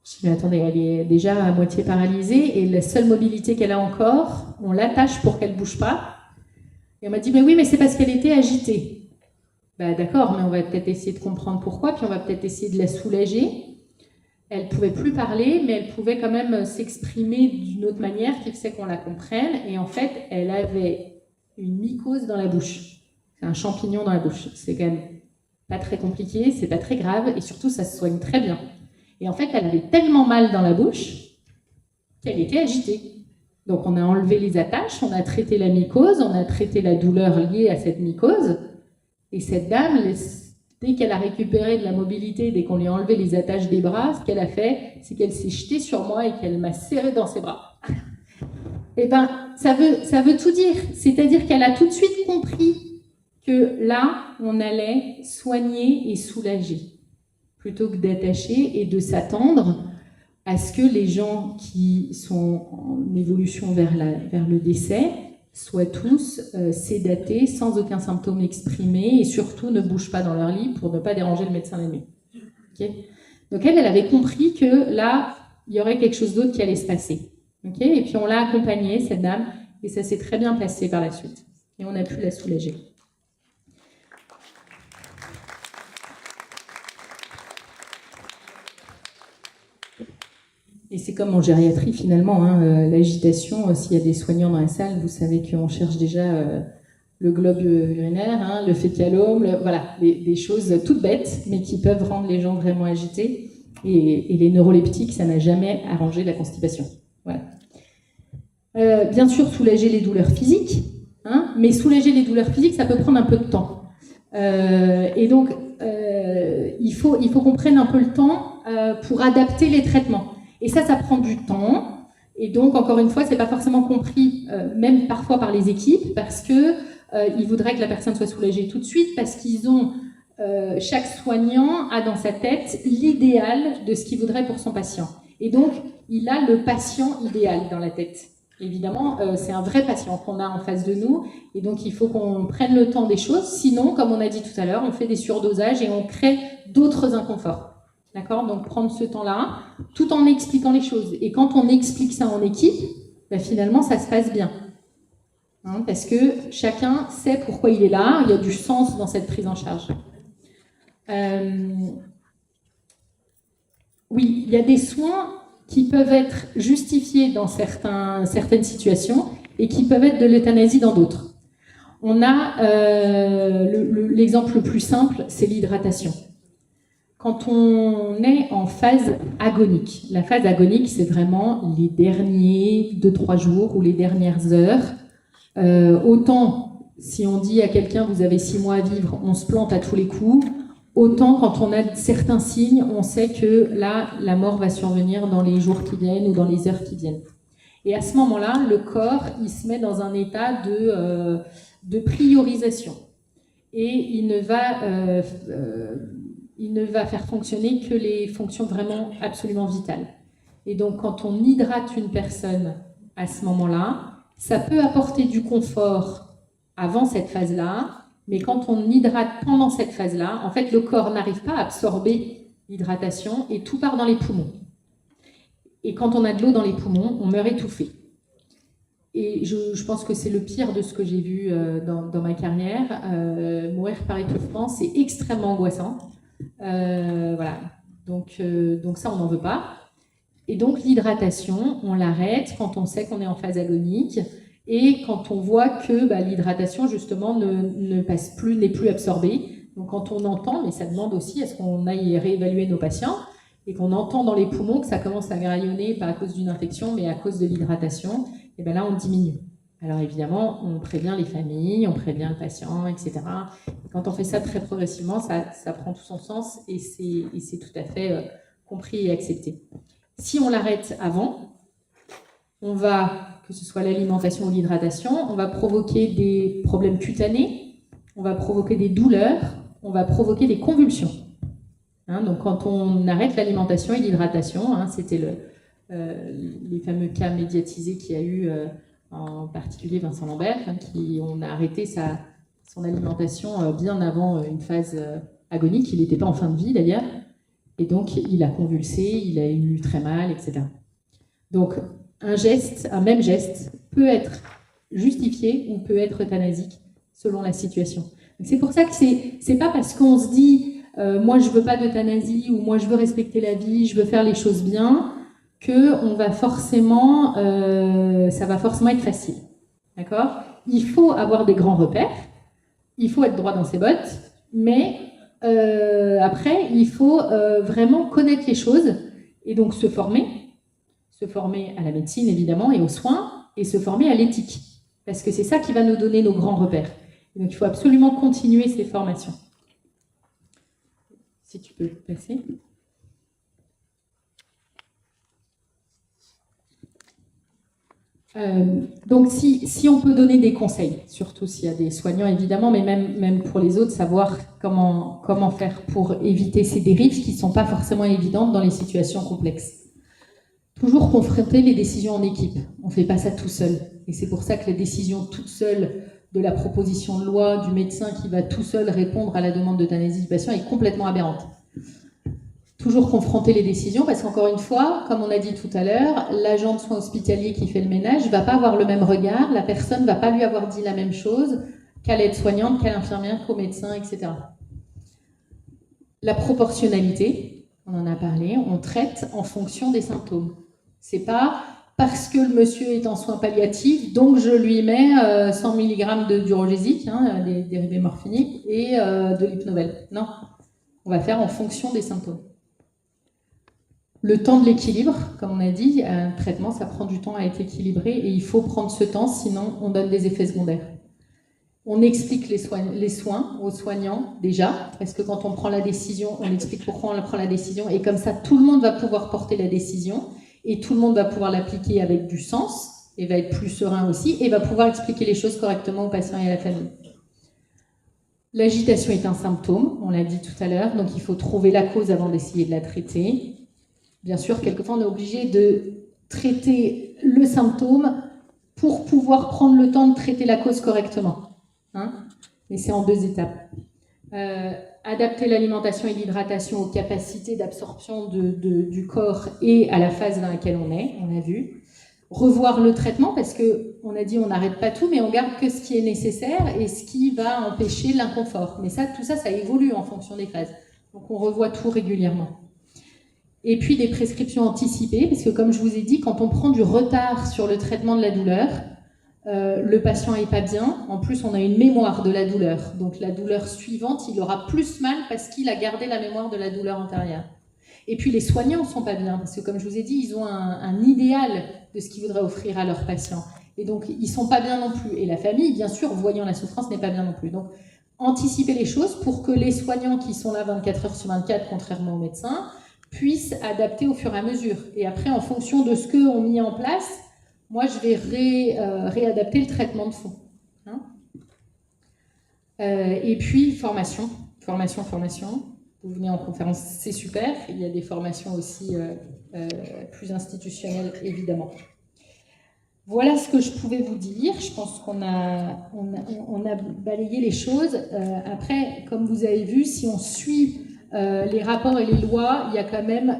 [SPEAKER 2] Je dis, mais attendez, elle est déjà à moitié paralysée et la seule mobilité qu'elle a encore, on l'attache pour qu'elle ne bouge pas. Et on m'a dit, mais oui, mais c'est parce qu'elle était agitée. Bah, d'accord, mais on va peut-être essayer de comprendre pourquoi, puis on va peut-être essayer de la soulager. Elle ne pouvait plus parler, mais elle pouvait quand même s'exprimer d'une autre manière qui faisait qu'on la comprenne. Et en fait, elle avait une mycose dans la bouche. C'est un champignon dans la bouche. C'est quand même pas très compliqué, c'est pas très grave, et surtout, ça se soigne très bien. Et en fait, elle avait tellement mal dans la bouche qu'elle était agitée. Donc, on a enlevé les attaches, on a traité la mycose, on a traité la douleur liée à cette mycose. Et cette dame, dès qu'elle a récupéré de la mobilité, dès qu'on lui a enlevé les attaches des bras, ce qu'elle a fait, c'est qu'elle s'est jetée sur moi et qu'elle m'a serré dans ses bras. Eh ben, ça veut tout dire. C'est-à-dire qu'elle a tout de suite compris que là, on allait soigner et soulager, plutôt que d'attacher et de s'attendre à ce que les gens qui sont en évolution vers le décès soient tous sédatés, sans aucun symptôme exprimé, et surtout ne bougent pas dans leur lit pour ne pas déranger le médecin la nuit. Okay. Donc elle avait compris que là, il y aurait quelque chose d'autre qui allait se passer. Okay. Et puis on l'a accompagnée, cette dame, et ça s'est très bien passé par la suite. Et on a pu la soulager. Et c'est comme en gériatrie finalement, hein, l'agitation, s'il y a des soignants dans la salle, vous savez qu'on cherche déjà le globe urinaire, hein, le fécalome, voilà, des choses toutes bêtes, mais qui peuvent rendre les gens vraiment agités. Et les neuroleptiques, ça n'a jamais arrangé la constipation. Voilà. Bien sûr, soulager les douleurs physiques, hein, mais soulager les douleurs physiques, ça peut prendre un peu de temps. Et donc, il faut qu'on prenne un peu le temps pour adapter les traitements. Et ça prend du temps. Et donc, encore une fois, c'est pas forcément compris, même parfois par les équipes, parce que ils voudraient que la personne soit soulagée tout de suite, parce qu'ils ont chaque soignant a dans sa tête l'idéal de ce qu'il voudrait pour son patient. Et donc, il a le patient idéal dans la tête. Évidemment, c'est un vrai patient qu'on a en face de nous, et donc il faut qu'on prenne le temps des choses. Sinon, comme on a dit tout à l'heure, on fait des surdosages et on crée d'autres inconforts. D'accord ? Donc prendre ce temps-là, tout en expliquant les choses. Et quand on explique ça en équipe, ben, finalement, ça se passe bien. Hein, parce que chacun sait pourquoi il est là, il y a du sens dans cette prise en charge. Oui, il y a des soins qui peuvent être justifiés dans certaines situations et qui peuvent être de l'euthanasie dans d'autres. On a l'exemple le plus simple, c'est l'hydratation. Quand on est en phase agonique, la phase agonique, c'est vraiment les derniers 2-3 jours ou les dernières heures. Autant, si on dit à quelqu'un, vous avez 6 mois à vivre, on se plante à tous les coups. Autant, quand on a certains signes, on sait que là, la mort va survenir dans les jours qui viennent ou dans les heures qui viennent. Et à ce moment-là, le corps, il se met dans un état de priorisation. Et il ne va faire fonctionner que les fonctions vraiment absolument vitales. Et donc, quand on hydrate une personne à ce moment-là, ça peut apporter du confort avant cette phase-là, mais quand on hydrate pendant cette phase-là, en fait, le corps n'arrive pas à absorber l'hydratation et tout part dans les poumons. Et quand on a de l'eau dans les poumons, on meurt étouffé. Et je pense que c'est le pire de ce que j'ai vu dans ma carrière. Mourir par étouffement, c'est extrêmement angoissant. Voilà. Donc ça, on n'en veut pas. Et donc l'hydratation, on l'arrête quand on sait qu'on est en phase agonique. Et quand on voit que l'hydratation, justement, ne passe plus, n'est plus absorbée. Donc quand on entend, mais ça demande aussi à ce qu'on aille réévaluer nos patients, et qu'on entend dans les poumons que ça commence à graillonner, pas à cause d'une infection, mais à cause de l'hydratation, et bien là, on diminue. Alors évidemment, on prévient les familles, on prévient le patient, etc. Et quand on fait ça très progressivement, ça prend tout son sens, et c'est tout à fait compris et accepté. Si on l'arrête avant, on va, que ce soit l'alimentation ou l'hydratation, on va provoquer des problèmes cutanés, on va provoquer des douleurs, on va provoquer des convulsions. Hein, donc quand on arrête l'alimentation et l'hydratation, hein, c'était les fameux cas médiatisés qu'il y a eu, en particulier Vincent Lambert, hein, on a arrêté son alimentation bien avant une phase agonique. Il n'était pas en fin de vie d'ailleurs, et donc il a convulsé, il a eu très mal, etc. Donc un même geste peut être justifié ou peut être euthanasique selon la situation. C'est pour ça que c'est pas parce qu'on se dit moi je veux pas d'euthanasie ou moi je veux respecter la vie, je veux faire les choses bien, que ça va forcément être facile. D'accord ? Il faut avoir des grands repères, il faut être droit dans ses bottes, mais après il faut vraiment connaître les choses et donc se former à la médecine évidemment et aux soins, et se former à l'éthique, parce que c'est ça qui va nous donner nos grands repères. Et donc il faut absolument continuer ces formations. Si tu peux passer. Donc si on peut donner des conseils, surtout s'il y a des soignants évidemment, mais même pour les autres, savoir comment faire pour éviter ces dérives qui ne sont pas forcément évidentes dans les situations complexes. Toujours confronter les décisions en équipe, on ne fait pas ça tout seul. Et c'est pour ça que la décision toute seule de la proposition de loi du médecin qui va tout seul répondre à la demande d'euthanasie du patient est complètement aberrante. Toujours confronter les décisions, parce qu'encore une fois, comme on a dit tout à l'heure, l'agent de soins hospitaliers qui fait le ménage ne va pas avoir le même regard, la personne ne va pas lui avoir dit la même chose qu'à l'aide-soignante, qu'à l'infirmière, qu'au médecin, etc. La proportionnalité, on en a parlé, on traite en fonction des symptômes. C'est pas parce que le monsieur est en soins palliatifs, donc je lui mets 100 mg de durogésique, des dérivés morphiniques, et de l'hypnovel. Non, on va faire en fonction des symptômes. Le temps de l'équilibre, comme on a dit, un traitement, ça prend du temps à être équilibré et il faut prendre ce temps, sinon on donne des effets secondaires. On explique les soins aux soignants déjà, parce que quand on prend la décision, on explique pourquoi on prend la décision et comme ça, tout le monde va pouvoir porter la décision et tout le monde va pouvoir l'appliquer avec du sens et va être plus serein aussi et va pouvoir expliquer les choses correctement aux patients et à la famille. L'agitation est un symptôme, on l'a dit tout à l'heure, donc il faut trouver la cause avant d'essayer de la traiter. Bien sûr, quelquefois, on est obligé de traiter le symptôme pour pouvoir prendre le temps de traiter la cause correctement. Mais c'est en 2 étapes. Adapter l'alimentation et l'hydratation aux capacités d'absorption du corps et à la phase dans laquelle on est, on a vu. Revoir le traitement, parce qu'on a dit on n'arrête pas tout, mais on garde que ce qui est nécessaire et ce qui va empêcher l'inconfort. Mais tout ça, ça évolue en fonction des phases. Donc on revoit tout régulièrement. Et puis des prescriptions anticipées, parce que comme je vous ai dit, quand on prend du retard sur le traitement de la douleur, le patient n'est pas bien. En plus, on a une mémoire de la douleur. Donc la douleur suivante, il aura plus mal parce qu'il a gardé la mémoire de la douleur antérieure. Et puis les soignants ne sont pas bien, parce que comme je vous ai dit, ils ont un idéal de ce qu'ils voudraient offrir à leurs patients. Et donc, ils ne sont pas bien non plus. Et la famille, bien sûr, voyant la souffrance, n'est pas bien non plus. Donc, anticiper les choses pour que les soignants qui sont là 24 heures sur 24, contrairement aux médecins, puissent adapter au fur et à mesure. Et après, en fonction de ce qu'ont mis en place, moi, je vais réadapter le traitement de fond. Et puis, formation. Vous venez en conférence, c'est super. Il y a des formations aussi plus institutionnelles, évidemment. Voilà ce que je pouvais vous dire. Je pense qu'on a balayé les choses. Après, comme vous avez vu, si on suit les rapports et les lois, il y a quand même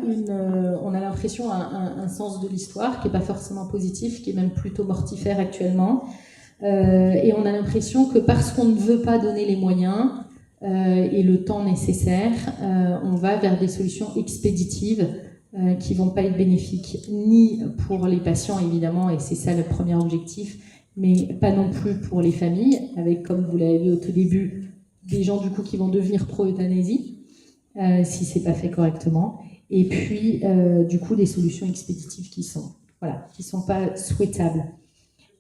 [SPEAKER 2] on a l'impression un sens de l'histoire qui n'est pas forcément positif, qui est même plutôt mortifère actuellement. Et on a l'impression que parce qu'on ne veut pas donner les moyens et le temps nécessaire, on va vers des solutions expéditives qui vont pas être bénéfiques ni pour les patients évidemment, et c'est ça le premier objectif, mais pas non plus pour les familles, avec, comme vous l'avez vu au tout début, des gens du coup qui vont devenir pro-euthanasie si c'est pas fait correctement, et puis du coup des solutions expéditives qui sont pas souhaitables.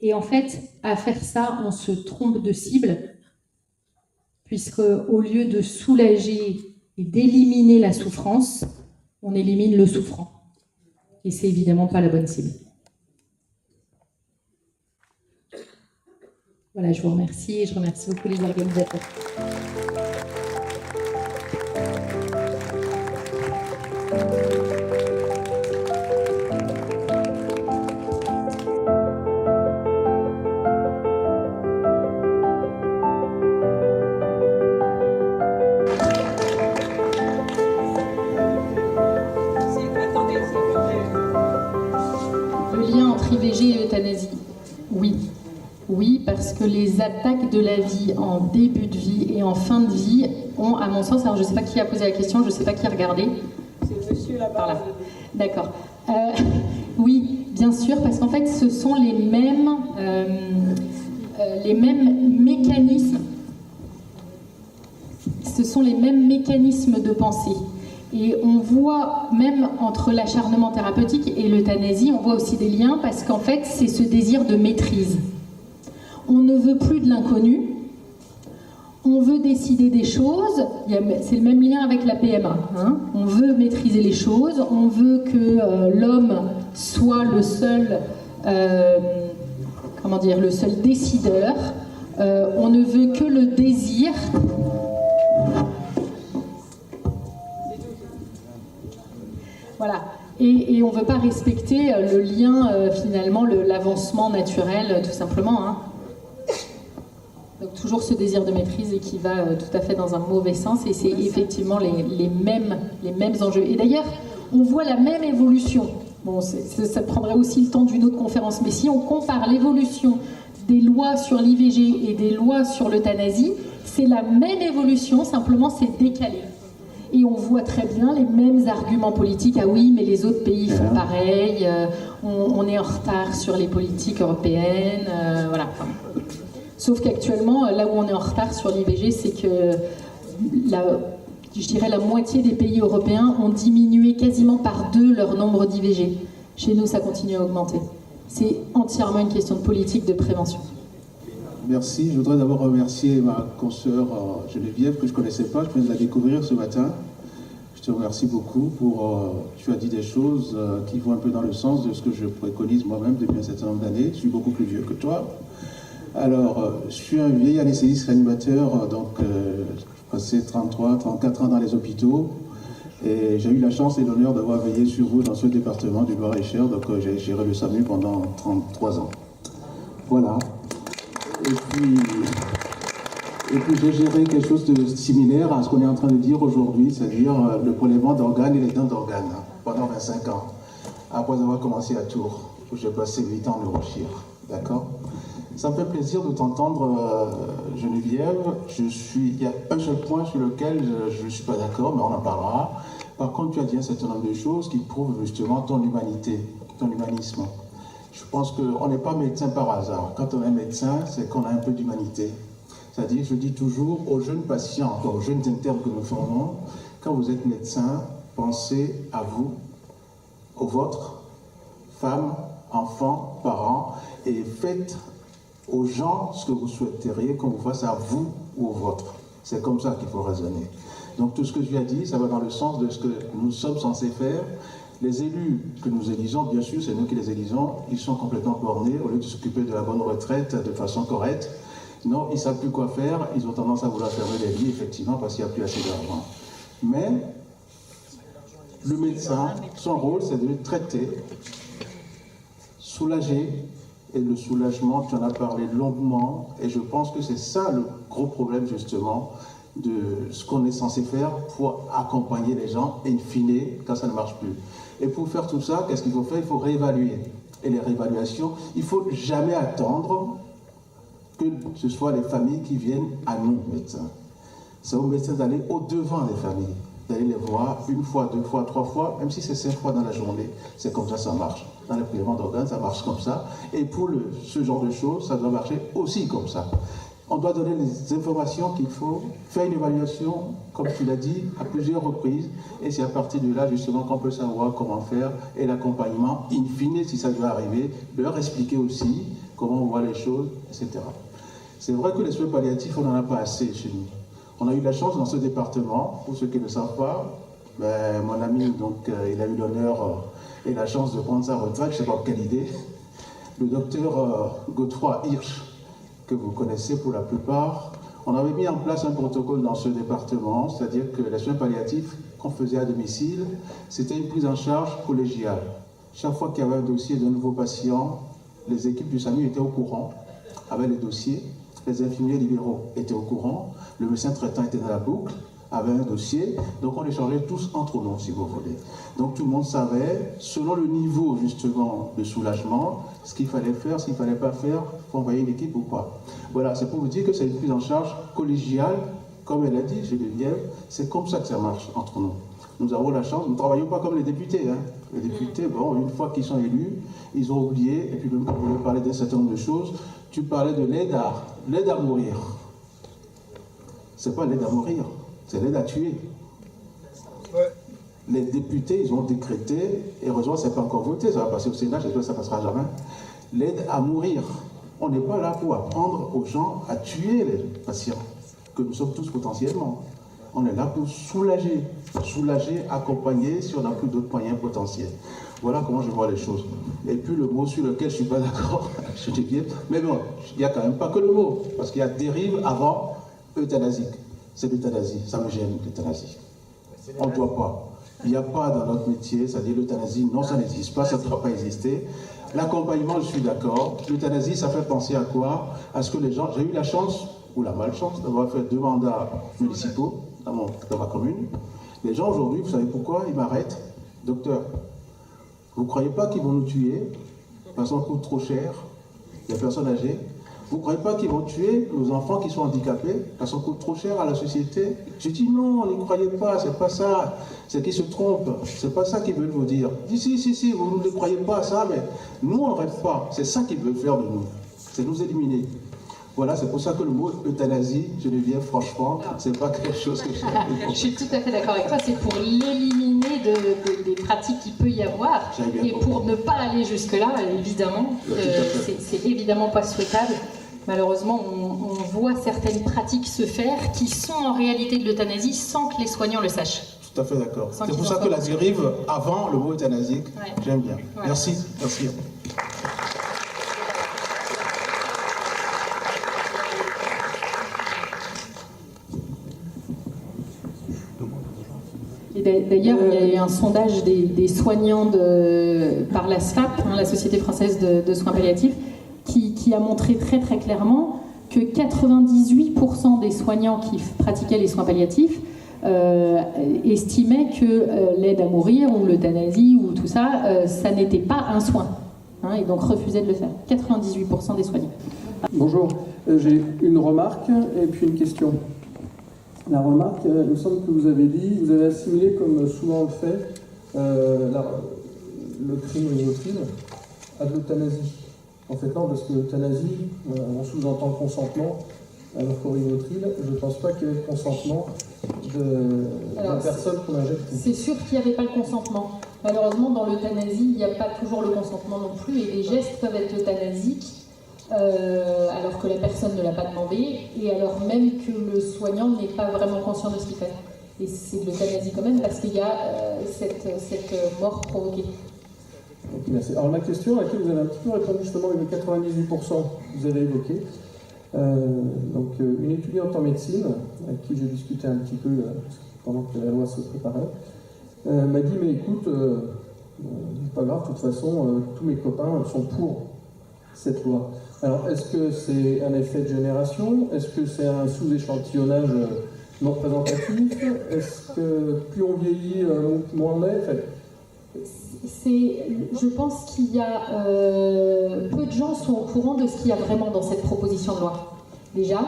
[SPEAKER 2] Et en fait, à faire ça, on se trompe de cible, puisque au lieu de soulager et d'éliminer la souffrance, on élimine le souffrant. Et c'est évidemment pas la bonne cible. Voilà, je vous remercie et je remercie beaucoup les organisateurs. Oui, parce que les attaques de la vie en début de vie et en fin de vie ont, à mon sens, alors je ne sais pas qui a posé la question, je ne sais pas qui a regardé.
[SPEAKER 1] C'est monsieur là-bas.
[SPEAKER 2] Par là. D'accord. Oui, bien sûr, parce qu'en fait, ce sont les mêmes mécanismes. Ce sont les mêmes mécanismes de pensée. Et on voit, même entre l'acharnement thérapeutique et l'euthanasie, on voit aussi des liens, parce qu'en fait, c'est ce désir de maîtrise. On ne veut plus de l'inconnu, on veut décider des choses, c'est le même lien avec la PMA. On veut maîtriser les choses, on veut que l'homme soit le seul
[SPEAKER 3] comment dire, le seul décideur. On ne veut que le désir. Voilà. Et on ne veut pas respecter le lien, finalement, l'avancement naturel, tout simplement. Hein. Donc toujours ce désir de maîtrise et qui va tout à fait dans un mauvais sens. Et c'est effectivement les mêmes enjeux. Et d'ailleurs, on voit la même évolution. Bon, ça prendrait aussi le temps d'une autre conférence. Mais si on compare l'évolution des lois sur l'IVG et des lois sur l'euthanasie, c'est la même évolution, simplement c'est décalé. Et on voit très bien les mêmes arguments politiques. Ah oui, mais les autres pays font pareil, on est en retard sur les politiques européennes, voilà. Sauf qu'actuellement, là où on est en retard sur l'IVG, c'est que je dirais la moitié des pays européens ont diminué quasiment par 2 leur nombre d'IVG. Chez nous, ça continue à augmenter. C'est entièrement une question de politique de prévention.
[SPEAKER 4] Merci. Je voudrais d'abord remercier ma consoeur Geneviève, que je ne connaissais pas. Je viens de la découvrir ce matin. Je te remercie beaucoup pour... tu as dit des choses qui vont un peu dans le sens de ce que je préconise moi-même depuis un certain nombre d'années. Je suis beaucoup plus vieux que toi. Alors, je suis un vieil anesthésiste réanimateur, donc j'ai passé 33, 34 ans dans les hôpitaux. Et j'ai eu la chance et l'honneur d'avoir veillé sur vous dans ce département du Loir-et-Cher. Donc j'ai géré le SAMU pendant 33 ans. Voilà. Et puis j'ai géré quelque chose de similaire à ce qu'on est en train de dire aujourd'hui, c'est-à-dire le prélèvement d'organes et les dons d'organes, pendant 25 ans, après avoir commencé à Tours, où j'ai passé 8 ans en neurochir. D'accord ? Ça me fait plaisir de t'entendre, Geneviève. Il y a un seul point sur lequel je ne suis pas d'accord, mais on en parlera. Par contre, tu as dit un certain nombre de choses qui prouvent justement ton humanité, ton humanisme. Je pense qu'on n'est pas médecin par hasard. Quand on est médecin, c'est qu'on a un peu d'humanité. C'est-à-dire, je dis toujours aux jeunes patients, aux jeunes internes que nous formons, quand vous êtes médecin, pensez à vous, aux vôtres, femmes, enfants, parents, et faites aux gens ce que vous souhaiteriez qu'on vous fasse à vous ou aux vôtres. C'est comme ça qu'il faut raisonner. Donc tout ce que je lui ai dit, ça va dans le sens de ce que nous sommes censés faire. Les élus que nous élisons, bien sûr, c'est nous qui les élisons, ils sont complètement bornés. Au lieu de s'occuper de la bonne retraite de façon correcte, non, ils ne savent plus quoi faire, ils ont tendance à vouloir fermer les lits, effectivement, parce qu'il n'y a plus assez d'argent. Mais le médecin, son rôle, c'est de traiter, soulager, et le soulagement, tu en as parlé longuement, et je pense que c'est ça le gros problème, justement, de ce qu'on est censé faire pour accompagner les gens, in fine, quand ça ne marche plus. Et pour faire tout ça, qu'est-ce qu'il faut faire? Il faut réévaluer. Et les réévaluations, il ne faut jamais attendre que ce soit les familles qui viennent à nous, médecins. C'est aux médecins d'aller au-devant des familles, d'aller les voir 1 fois, 2 fois, 3 fois, même si c'est 5 fois dans la journée. C'est comme ça marche. Dans le prélèvement d'organes, ça marche comme ça. Et pour ce genre de choses, ça doit marcher aussi comme ça. On doit donner les informations qu'il faut, faire une évaluation, comme tu l'as dit, à plusieurs reprises. Et c'est à partir de là, justement, qu'on peut savoir comment faire. Et l'accompagnement, in fine, si ça doit arriver, leur expliquer aussi comment on voit les choses, etc. C'est vrai que les soins palliatifs, on n'en a pas assez chez nous. On a eu la chance dans ce département, pour ceux qui ne le savent pas, mon ami, donc, il a eu l'honneur et la chance de prendre sa retraite, je ne sais pas quelle idée, le docteur Godefroy Hirsch, que vous connaissez pour la plupart, on avait mis en place un protocole dans ce département, c'est-à-dire que les soins palliatifs qu'on faisait à domicile, c'était une prise en charge collégiale. Chaque fois qu'il y avait un dossier d'un nouveau patient, les équipes du SAMU étaient au courant, avec les dossiers, les infirmiers libéraux étaient au courant, le médecin traitant était dans la boucle, avait un dossier, donc on échangeait tous entre nous, si vous voulez. Donc tout le monde savait, selon le niveau justement de soulagement, ce qu'il fallait faire, ce qu'il ne fallait pas faire, pour envoyer une équipe ou pas. Voilà, c'est pour vous dire que c'est une prise en charge collégiale, comme elle a dit, Geneviève, c'est comme ça que ça marche entre nous. Nous avons la chance, nous ne travaillons pas comme les députés. Hein. Les députés, bon, une fois qu'ils sont élus, ils ont oublié, et puis même quand vous voulez parler d'un certain nombre de choses, tu parlais de l'aide à mourir. C'est pas l'aide à mourir, c'est l'aide à tuer. Ouais. Les députés, ils ont décrété, et heureusement, ce n'est pas encore voté, ça va passer au Sénat, j'espère que ça ne passera jamais, l'aide à mourir. On n'est pas là pour apprendre aux gens à tuer les patients, que nous sommes tous potentiellement. On est là pour soulager, accompagner si on n'a plus d'autres moyens potentiels. Voilà comment je vois les choses. Et puis le mot sur lequel je ne suis pas d'accord, je dis bien, mais bon, il n'y a quand même pas que le mot, parce qu'il y a dérive avant euthanasique. C'est l'euthanasie, ça me gêne, l'euthanasie. On ne doit pas. Il n'y a pas dans notre métier, c'est-à-dire l'euthanasie, non, ça n'existe pas, ça ne doit pas exister. L'accompagnement, je suis d'accord. L'euthanasie, ça fait penser à quoi? À ce que les gens... J'ai eu la chance, ou la malchance, d'avoir fait 2 mandats municipaux dans ma commune. Les gens aujourd'hui, vous savez pourquoi ils m'arrêtent? Docteur, vous ne croyez pas qu'ils vont nous tuer parce qu'on coûte trop cher, les personnes âgées? Vous ne croyez pas qu'ils vont tuer nos enfants qui sont handicapés parce qu'on coûte trop cher à la société? Je dis non, n'y croyez pas, c'est pas ça. C'est qu'ils se trompent. C'est pas ça qu'ils veulent vous dire. Je dis si, vous ne croyez pas à ça, mais nous on ne rêve pas. C'est ça qu'ils veulent faire de nous. C'est nous éliminer. Voilà, c'est pour ça que le mot euthanasie, Geneviève, franchement, c'est pas quelque chose que
[SPEAKER 3] je suis tout à fait d'accord avec toi, c'est pour l'éliminer des pratiques qu'il peut y avoir, et pour ne pas aller jusque-là, évidemment, c'est évidemment pas souhaitable. Malheureusement, on voit certaines pratiques se faire qui sont en réalité de l'euthanasie sans que les soignants le sachent.
[SPEAKER 4] Tout à fait d'accord. C'est pour ça que la dérive avant le mot euthanasie, j'aime bien. Ouais. Merci.
[SPEAKER 3] Et d'ailleurs, il y a eu un sondage des soignants par la SFAP, la Société française de soins palliatifs, qui a montré très très clairement que 98% des soignants qui pratiquaient les soins palliatifs estimaient que l'aide à mourir ou l'euthanasie ou tout ça, ça n'était pas un soin, et donc refusaient de le faire. 98% des soignants.
[SPEAKER 5] Bonjour, j'ai une remarque et puis une question. La remarque, il me semble que vous avez assimilé, comme souvent on le fait, le crime rivotril à de l'euthanasie. En fait, non, parce que l'euthanasie, on sous-entend le consentement, alors qu'au rivotril, je ne pense pas qu'il y ait le consentement de la personne qu'on injecte.
[SPEAKER 3] C'est sûr qu'il n'y avait pas le consentement. Malheureusement, dans l'euthanasie, il n'y a pas toujours le consentement non plus, et les gestes peuvent être euthanasiques, alors que la personne ne l'a pas demandé, et alors même que le soignant n'est pas vraiment conscient de ce qu'il fait. Et c'est de l'euthanasie quand même, parce qu'il y a cette mort provoquée.
[SPEAKER 5] Okay, merci. Alors ma question à laquelle vous avez un petit peu répondu justement, avec les 98% que vous avez évoqué. Donc une étudiante en médecine, avec qui j'ai discuté un petit peu pendant que la loi se préparait, m'a dit mais écoute, c'est pas grave, de toute façon, tous mes copains sont pour cette loi. Alors est-ce que c'est un effet de génération? Est-ce que c'est un sous-échantillonnage non représentatif? Est-ce que plus on vieillit, moins on est?
[SPEAKER 3] Je pense qu'il y a peu de gens sont au courant de ce qu'il y a vraiment dans cette proposition de loi, déjà.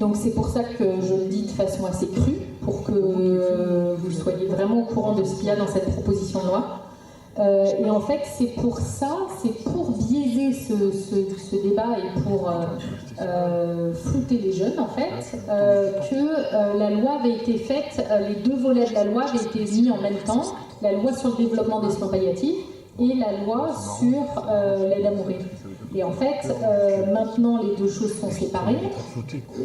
[SPEAKER 3] Donc c'est pour ça que je le dis de façon assez crue, pour que vous soyez vraiment au courant de ce qu'il y a dans cette proposition de loi. Et en fait, c'est pour ça, c'est pour biaiser ce débat et pour flouter les jeunes, en fait, que la loi avait été faite, les 2 volets de la loi avaient été mis en même temps, la loi sur le développement des soins palliatifs et la loi sur l'aide à mourir. Et en fait, maintenant, les 2 choses sont séparées,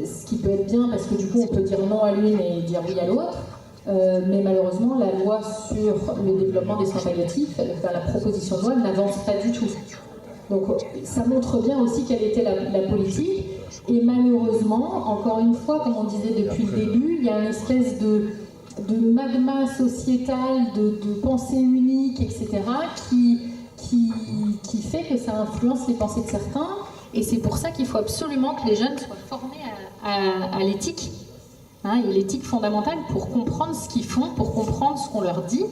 [SPEAKER 3] ce qui peut être bien parce que du coup, on peut dire non à l'une et dire oui à l'autre. Mais malheureusement, la loi sur le développement des soins palliatifs, la proposition de loi n'avance pas du tout. Donc ça montre bien aussi quelle était la politique. Et malheureusement, encore une fois, comme on disait depuis le début, il y a une espèce de magma sociétal, de pensée unique, etc., qui fait que ça influence les pensées de certains. Et c'est pour ça qu'il faut absolument que les jeunes soient formés à l'éthique. Et l'éthique fondamentale pour comprendre ce qu'ils font, pour comprendre ce qu'on leur dit.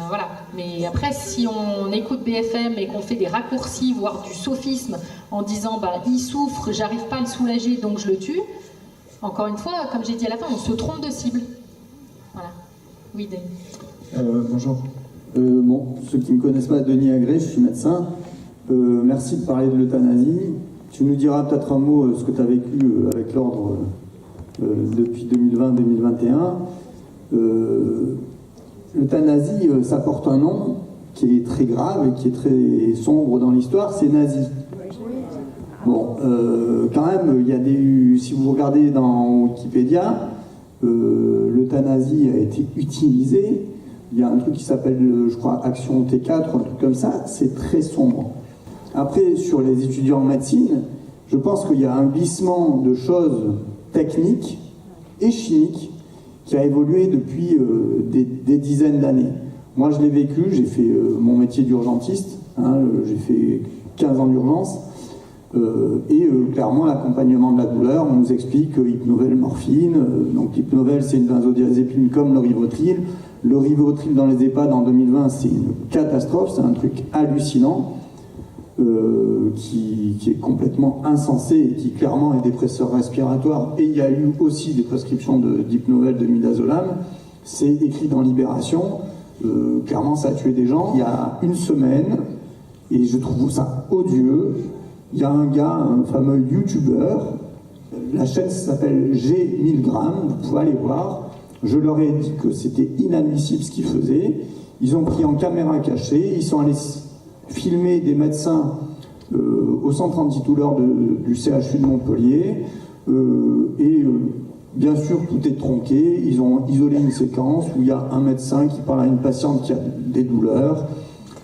[SPEAKER 3] Voilà. Mais après, si on écoute BFM et qu'on fait des raccourcis, voire du sophisme, en disant il souffre, j'arrive pas à le soulager, donc je le tue, encore une fois, comme j'ai dit à la fin, on se trompe de cible. Voilà. Oui, Denis.
[SPEAKER 6] Bonjour. Ceux qui ne me connaissent pas, Denis Agré, je suis médecin. Merci de parler de l'euthanasie. Tu nous diras peut-être un mot ce que tu as vécu avec l'ordre depuis 2020-2021. L'euthanasie, ça porte un nom qui est très grave et qui est très sombre dans l'histoire, c'est nazi. Bon, quand même, il y a si vous regardez dans Wikipédia, l'euthanasie a été utilisée il y a un truc qui s'appelle, je crois, Action T4 ou un truc comme ça, c'est très sombre. Après, sur les étudiants en médecine, je pense qu'il y a un glissement de choses techniques et chimiques qui a évolué depuis des dizaines d'années. Moi, je l'ai vécu, j'ai fait mon métier d'urgentiste, hein, j'ai fait 15 ans d'urgence, clairement, l'accompagnement de la douleur, on nous explique hypnovel, morphine, donc l'hypnovel, c'est une benzodiazépine comme le Rivotril. Le Rivotril dans les EHPAD en 2020, c'est une catastrophe, c'est un truc hallucinant, qui est complètement insensé et qui clairement est dépresseur respiratoire. Et il y a eu aussi des prescriptions d'hypnovel, de midazolam, c'est écrit dans Libération. Clairement, ça a tué des gens. Il y a une semaine, et je trouve ça odieux, il y a un gars, un fameux youtubeur, la chaîne s'appelle G1000 grammes, vous pouvez aller voir. Je leur ai dit que c'était inadmissible ce qu'ils faisaient. Ils ont pris en caméra cachée, ils sont allés filmer des médecins au centre antidouleur du CHU de Montpellier, bien sûr, tout est tronqué. Ils ont isolé une séquence où il y a un médecin qui parle à une patiente qui a des douleurs,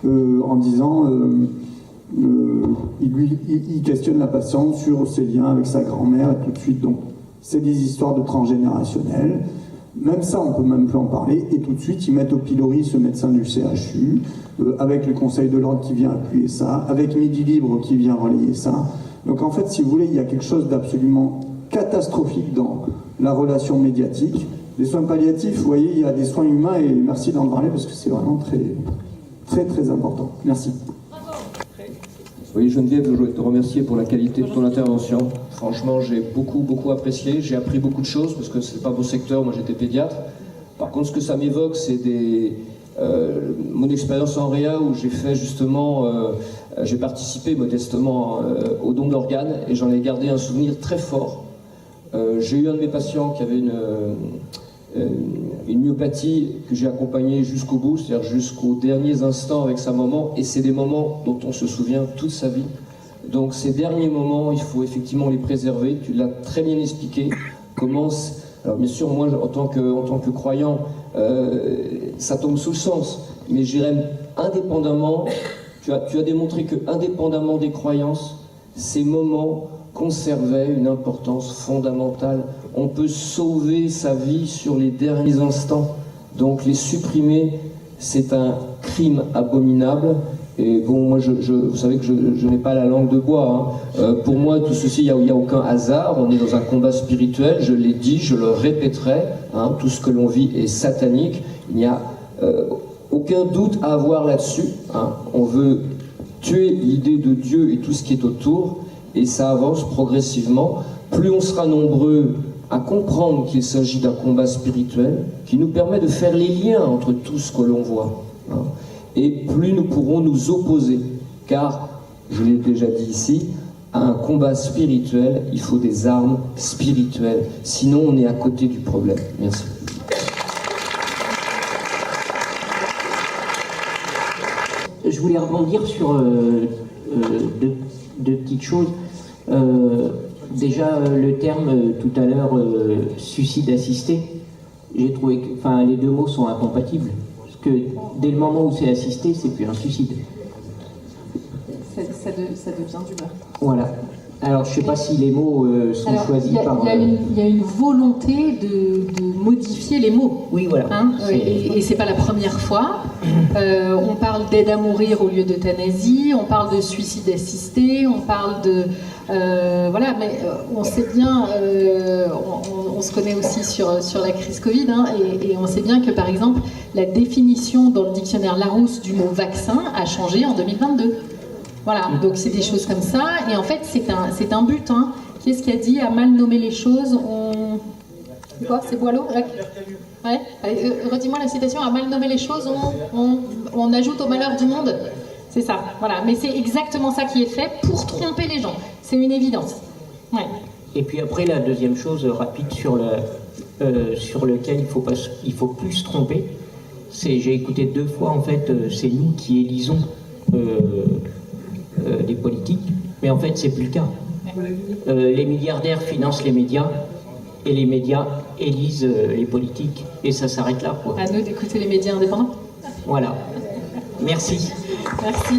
[SPEAKER 6] en disant, il questionne la patiente sur ses liens avec sa grand-mère, et tout de suite. Donc, c'est des histoires de transgénérationnel. Même ça, on peut même plus en parler. Et tout de suite, ils mettent au pilori ce médecin du CHU, avec le Conseil de l'Ordre qui vient appuyer ça, avec Midi Libre qui vient relayer ça. Donc, en fait, si vous voulez, il y a quelque chose d'absolument catastrophique dans la relation médiatique. Les soins palliatifs, vous voyez, il y a des soins humains, et merci d'en parler parce que c'est vraiment très, très, très important. Merci.
[SPEAKER 7] Oui, Geneviève, je voulais te remercier pour la qualité de ton intervention. Franchement, j'ai beaucoup apprécié. J'ai appris beaucoup de choses parce que c'est pas mon secteur. Moi, j'étais pédiatre. Par contre, ce que ça m'évoque, c'est mon expérience en réa où j'ai fait justement, j'ai participé modestement au don d'organes et j'en ai gardé un souvenir très fort. J'ai eu un de mes patients qui avait une myopathie que j'ai accompagnée jusqu'au bout, c'est-à-dire jusqu'aux derniers instants avec sa maman, et c'est des moments dont on se souvient toute sa vie. Donc ces derniers moments, il faut effectivement les préserver. Tu l'as très bien expliqué. Alors bien sûr, moi, en tant que croyant, ça tombe sous le sens, mais je dirais indépendamment, tu as démontré que indépendamment des croyances, ces moments conservaient une importance fondamentale. On peut sauver sa vie sur les derniers instants. Donc les supprimer, c'est un crime abominable. Et bon, moi, vous savez que je n'ai pas la langue de bois. Hein. Pour moi, tout ceci, il n'y a aucun hasard. On est dans un combat spirituel. Je l'ai dit, je le répéterai. Hein, tout ce que l'on vit est satanique. Il n'y a aucun doute à avoir là-dessus. Hein. On veut tuer l'idée de Dieu et tout ce qui est autour. Et ça avance progressivement. Plus on sera nombreux à comprendre qu'il s'agit d'un combat spirituel qui nous permet de faire les liens entre tout ce que l'on voit. Hein. Et plus nous pourrons nous opposer. Car, je l'ai déjà dit ici, à un combat spirituel, il faut des armes spirituelles. Sinon, on est à côté du problème. Merci.
[SPEAKER 8] Je voulais rebondir sur deux petites choses. Déjà, le terme tout à l'heure, suicide assisté, j'ai trouvé que les deux mots sont incompatibles. Parce que dès le moment où c'est assisté, c'est plus un suicide.
[SPEAKER 3] Ça devient du meurtre.
[SPEAKER 8] Voilà. Alors, je ne sais pas si les mots sont choisis par...
[SPEAKER 3] Il y a une volonté de modifier les mots.
[SPEAKER 8] Oui, voilà.
[SPEAKER 3] Hein, et c'est pas la première fois. On parle d'aide à mourir au lieu d'euthanasie, on parle de suicide assisté, on parle de... voilà, mais on sait bien, on se connaît aussi sur la crise Covid, hein, et on sait bien que, par exemple, la définition dans le dictionnaire Larousse du mot vaccin a changé en 2022. Voilà, donc c'est des choses comme ça, et en fait c'est un but. Hein. Qui est-ce qui a dit à mal nommer les choses? Quoi? C'est Boileau? Ouais. Redis-moi la citation. À mal nommer les choses, on ajoute au malheur du monde. C'est ça, voilà. Mais c'est exactement ça qui est fait pour tromper les gens. C'est une évidence. Ouais.
[SPEAKER 8] Et puis après, la deuxième chose rapide sur lequel il faut plus se tromper, c'est, j'ai écouté 2 fois en fait, c'est nous qui élisons des politiques, mais en fait c'est plus le cas. Les milliardaires financent les médias et les médias élisent les politiques, et ça s'arrête là, quoi.
[SPEAKER 3] À nous d'écouter les médias indépendants.
[SPEAKER 8] Voilà. Merci.
[SPEAKER 3] Merci.